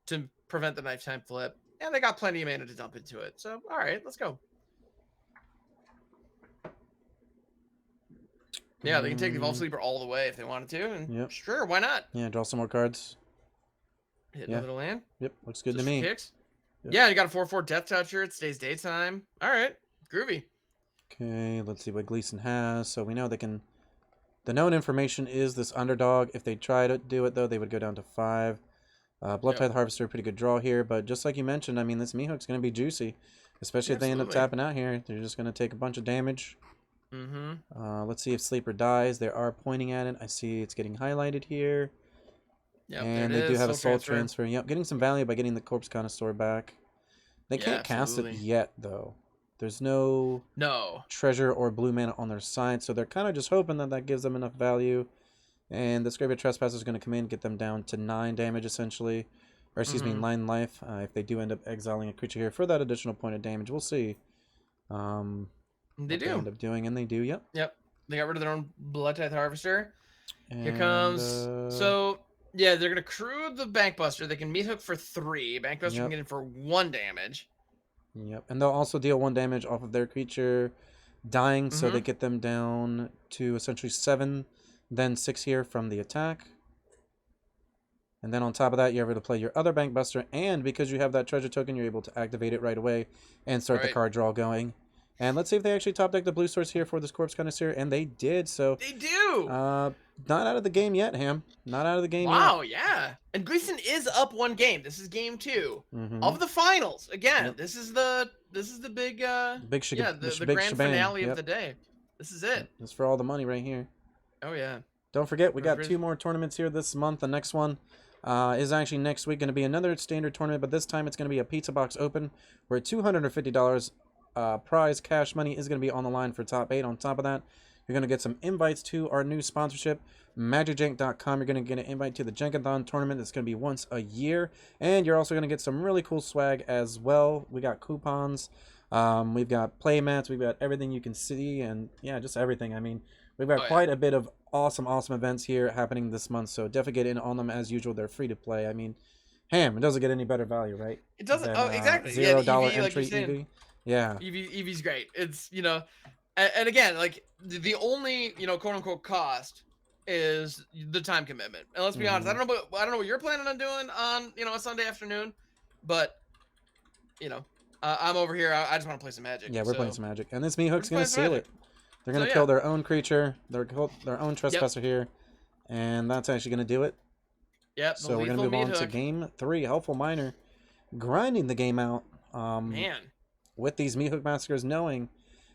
to prevent the nighttime flip. And they got plenty of mana to dump into it. So, all right, let's go. Yeah, they can take the Evolved Sleeper all the way if they wanted to. And sure, why not? Yeah, draw some more cards. Hit another land. Yep, looks good to me. Kicks. Yep. Yeah, you got a 4/4 Death Toucher. It stays daytime. All right, groovy. Okay, let's see what Gleason has. So we know they can. The known information is this underdog. If they try to do it though, they would go down to 5. Blood Tithe Harvester, pretty good draw here, but just like you mentioned, I mean, this Meehook's going to be juicy, especially if they end up tapping out here. They're just going to take a bunch of damage. Let's see if Sleeper dies. They are pointing at it. I see it's getting highlighted here. Yep, and they do have a soul transfer. Yep, getting some value by getting the Corpse Connoisseur back. They can't cast it yet, though. There's no treasure or blue mana on their side, so they're kind of just hoping that that gives them enough value. And this Graveyard Trespasser is going to come in, get them down to 9 damage, essentially. Or, excuse me, 9 life. If they do end up exiling a creature here for that additional point of damage, we'll see. They do. They end up doing, and they do, yep. Yep. They got rid of their own Blood Tithe Harvester. And, here comes... So, yeah, they're going to crew the Bankbuster. They can Meathook for 3. Bankbuster can get in for 1 damage. Yep, and they'll also deal 1 damage off of their creature dying, so they get them down to essentially 7, then 6 here from the attack. And then on top of that, you're able to play your other Bankbuster, and because you have that treasure token, you're able to activate it right away and start the card draw going. And let's see if they actually top deck the blue source here for this Corpse Connoisseur, and they did, so... They do! Not out of the game yet, Ham. Not out of the game yet. Wow, yeah. And Gleason is up 1 game. This is game 2 of the finals. Again, this is the big the grand finale of the day. This is it. It's for all the money right here. Oh yeah. Don't forget, we got 2 more tournaments here this month. The next one is actually next week, going to be another standard tournament, but this time it's going to be a PizzaBox Open, where $250 prize cash money is going to be on the line for top 8. On top of that, you're going to get some invites to our new sponsorship, MagictheGathering.com. You're going to get an invite to the Jenkathon tournament. That's going to be once a year. And you're also going to get some really cool swag as well. We got coupons. We've got play mats. We've got everything you can see. And, yeah, just everything. I mean, we've got quite a bit of awesome events here happening this month. So definitely get in on them as usual. They're free to play. I mean, Ham, it doesn't get any better value, right? It doesn't. Exactly. $0 EV, entry EV. Yeah. EV's great. It's, and again, like the only, quote unquote cost is the time commitment. And let's be honest, I don't know what you're planning on doing on, a Sunday afternoon, but I'm over here. I just want to play some Magic. Yeah, we're playing some Magic. And this Meehook's going to seal it. They're going to kill their own creature, their own Trespasser here. And that's actually going to do it. Yep. So we're going to move on to game 3. Helpful Miner grinding the game out. Man. With these Meehook Massacres, knowing,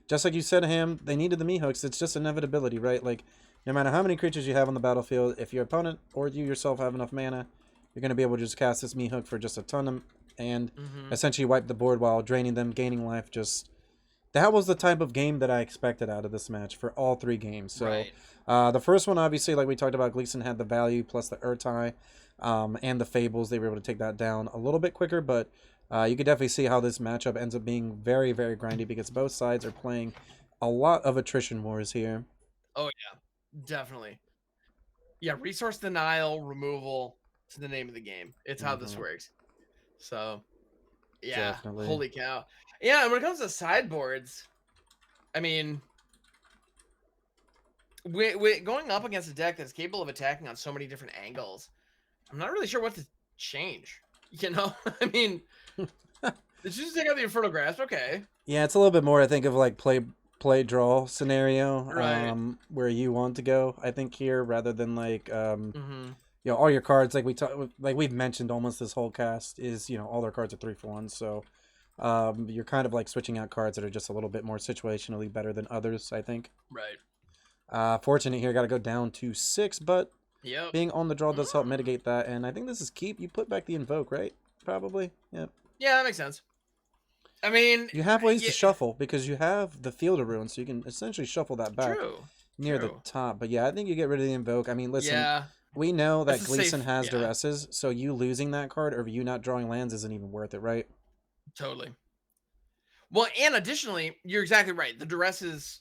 just like you said, Ham, they needed the Meehooks. It's just inevitability, right? Like, no matter how many creatures you have on the battlefield, if your opponent or you yourself have enough mana, you're going to be able to just cast this Meehook for just a ton of, and essentially wipe the board while draining them, gaining life. Just that was the type of game that I expected out of this match for all 3 games. So the first one, obviously, like we talked about, Gleason had the value plus the Urtai and the Fables. They were able to take that down a little bit quicker, but you could definitely see how this matchup ends up being very, very grindy because both sides are playing a lot of attrition wars here. Oh, yeah. Definitely. Yeah, resource denial, removal is the name of the game. It's how this works. So, yeah. Definitely. Holy cow. Yeah, and when it comes to sideboards, I mean, we're going up against a deck that's capable of attacking on so many different angles. I'm not really sure what to change. I mean, did you just take out the Infernal Grasp? Okay. Yeah, it's a little bit more, I think, of like play draw scenario, where you want to go. I think here, rather than like, all your cards, like we've mentioned almost this whole cast is, all their cards are 3 for 1. So, you're kind of like switching out cards that are just a little bit more situationally better than others, I think. Right. Fortunate here, got to go down to 6, but. Yep. Being on the draw does help mitigate that, and I think this is keep. You put back the Invoke, right? Probably. Yep. Yeah, that makes sense. I mean, you have ways to shuffle because you have the Field of Ruin, so you can essentially shuffle that back near the top. But yeah, I think you get rid of the Invoke. I mean, listen, we know that Gleason has duresses, so you losing that card or you not drawing lands isn't even worth it, right? Totally. Well, and additionally, you're exactly right. The duresses,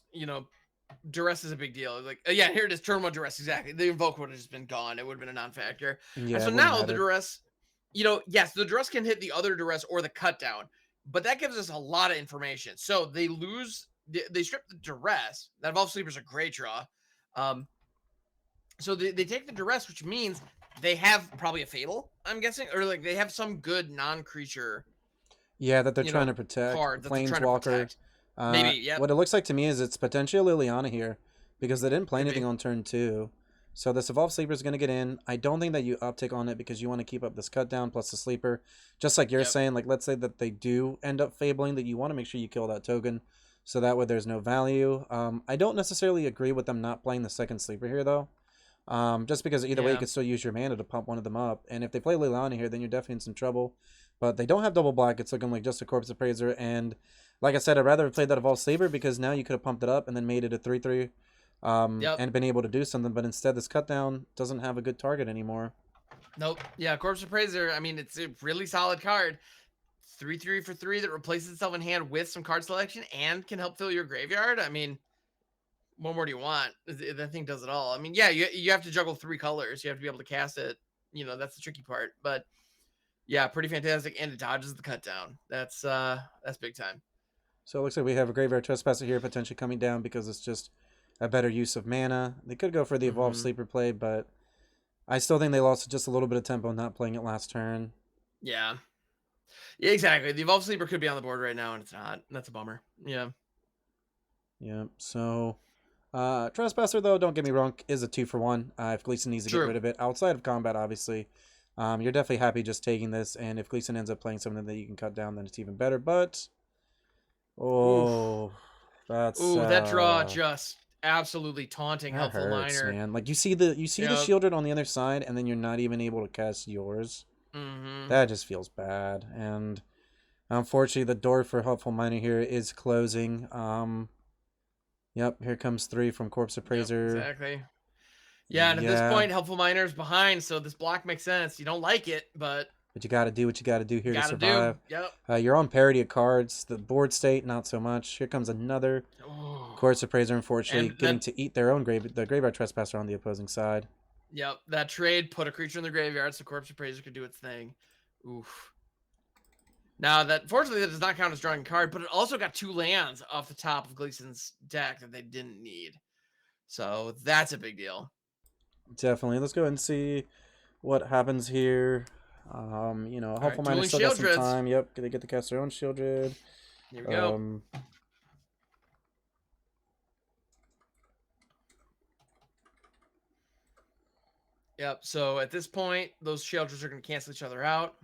duress is a big deal. Like, yeah, here it is. Turn 1 duress. Exactly. The Invoke would have just been gone. It would have been a non-factor. Yeah. And so now the duress, yes, the duress can hit the other duress or the cut down, but that gives us a lot of information. So they strip the duress. That Evolved Sleeper is a great draw. So they take the duress, which means they have probably a Fable, I'm guessing, or like they have some good non-creature Yeah, that they're you trying know, to protect. card that they're trying to Planeswalker. protect. Maybe, yep. What it looks like to me is it's potentially Liliana here because they didn't play Could anything be. on turn 2. So this Evolved Sleeper is going to get in. I don't think that you uptick on it because you want to keep up this cut down plus the Sleeper. Just like you're Yep. saying, like let's say that they do end up fabling, that you want to make sure you kill that token so that way there's no value. I don't necessarily agree with them not playing the second Sleeper here though. Just because either way you Yeah. could still use your mana to pump one of them up. And if they play Liliana here, then you're definitely in some trouble. But they don't have double black. It's looking like just a Corpse Appraiser. And like I said, I'd rather have played that Evolved Saber because now you could have pumped it up and then made it a 3/3 Yep. and been able to do something. But instead, this cut down doesn't have a good target anymore. Nope. Yeah, Corpse Appraiser, I mean, it's a really solid card. 3/3 for 3 that replaces itself in hand with some card selection and can help fill your graveyard. I mean, what more do you want? That thing does it all. I mean, yeah, you have to juggle 3 colors. You have to be able to cast it. You know, that's the tricky part. But yeah, pretty fantastic. And it dodges the cut down. That's big time. So it looks like we have a Graveyard Trespasser here potentially coming down because it's just a better use of mana. They could go for the Evolved Sleeper play, but I still think they lost just a little bit of tempo not playing it last turn. Yeah. Yeah, exactly. The Evolved Sleeper could be on the board right now, and it's not. That's a bummer. Yeah. Yeah, so Trespasser, though, don't get me wrong, is a 2-for-1. If Gleason needs to get rid of it outside of combat, obviously, you're definitely happy just taking this. And if Gleason ends up playing something that you can cut down, then it's even better. But that draw just absolutely taunting that Helpful hurts, Miner. man. Like you see the Shieldred on the other side, and then you're not even able to cast yours. That just feels bad. And unfortunately, the door for Helpful Miner here is closing. Yep, here comes 3 from Corpse Appraiser. Yep, exactly. Yeah, and at this point, Helpful Miner's behind, so this block makes sense. You don't like it, but you got to do what you got to do here to survive. Yep. You're on parity of cards. The board state, not so much. Here comes another Corpse Appraiser, unfortunately, getting to eat their own the Graveyard Trespasser on the opposing side. Yep, that trade put a creature in the graveyard so Corpse Appraiser could do its thing. Oof. Now, fortunately, that does not count as drawing a card, but it also got 2 lands off the top of Gleason's deck that they didn't need. So that's a big deal. Definitely. Let's go ahead and see what happens here. Helpful Miner still got some time. Yep, they get to cast their own Shieldred. Here we go. Yep, so at this point, those Shieldreds are going to cancel each other out.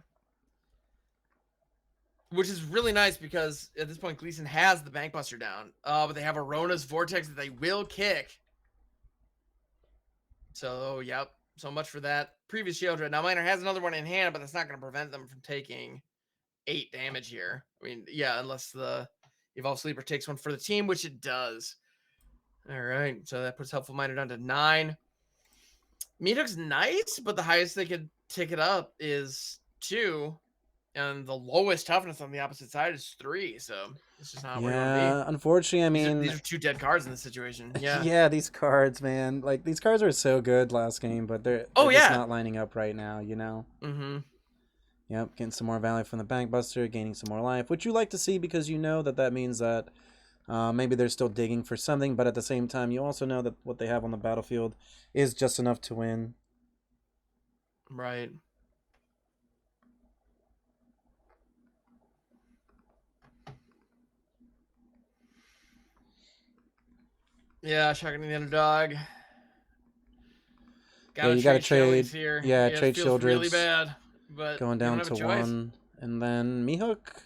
Which is really nice because at this point, Gleason has the Bankbuster down. But they have Arona's Vortex that they will kick. So, yep. So much for that previous Shieldred. Now, Miner has another one in hand, but that's not going to prevent them from taking 8 damage here. I mean, yeah, unless the Evolved Sleeper takes one for the team, which it does. All right. So that puts Helpful Miner down to 9. Meathook's nice, but the highest they could take it up is 2. And the lowest toughness on the opposite side is 3, so it's just not where you want to be. Unfortunately, I mean... These are 2 dead cards in this situation, yeah. Yeah, these cards, man. Like, these cards were so good last game, but they're just not lining up right now, you know? Yep, getting some more value from the Bankbuster, gaining some more life, which you like to see because you know that means that maybe they're still digging for something, but at the same time, you also know that what they have on the battlefield is just enough to win. Right. Yeah, shotgunning the underdog. You gotta trade. Here. Yeah, trade Shieldreds. Really bad, but going down to 1, and then Meathook.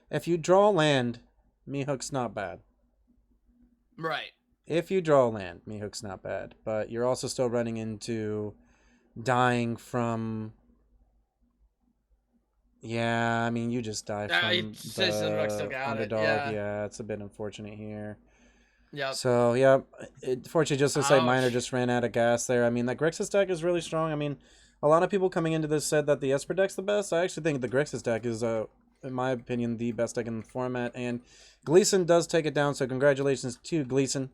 If you draw land, Meathook's not bad. Right. If you draw land, Meathook's not bad, but you're also still running into dying from. Yeah, I mean, you just die from the underdog. Yeah, it's a bit unfortunate here. Yeah. So, yeah, fortunately, just looks like Miner just ran out of gas there. I mean, that Grixis deck is really strong. I mean, a lot of people coming into this said that the Esper deck's the best. I actually think the Grixis deck is, in my opinion, the best deck in the format. And Gleason does take it down, so congratulations to Gleason.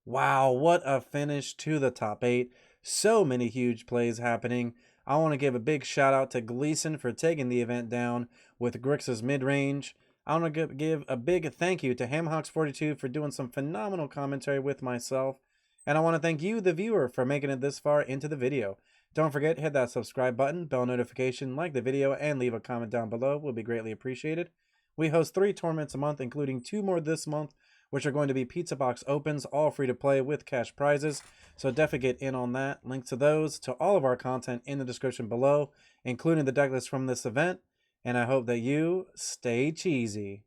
Wow, what a finish to the top 8. So many huge plays happening. I want to give a big shout out to Gleason for taking the event down with Grixis mid-range. I want to give a big thank you to HamHocks42 for doing some phenomenal commentary with myself. And I want to thank you, the viewer, for making it this far into the video. Don't forget, hit that subscribe button, bell notification, like the video, and leave a comment down below. Will be greatly appreciated. We host 3 tournaments a month, including 2 more this month, which are going to be PizzaBox Opens, all free to play with cash prizes. So definitely get in on that. Links to those, to all of our content in the description below, including the deck list from this event. And I hope that you stay cheesy.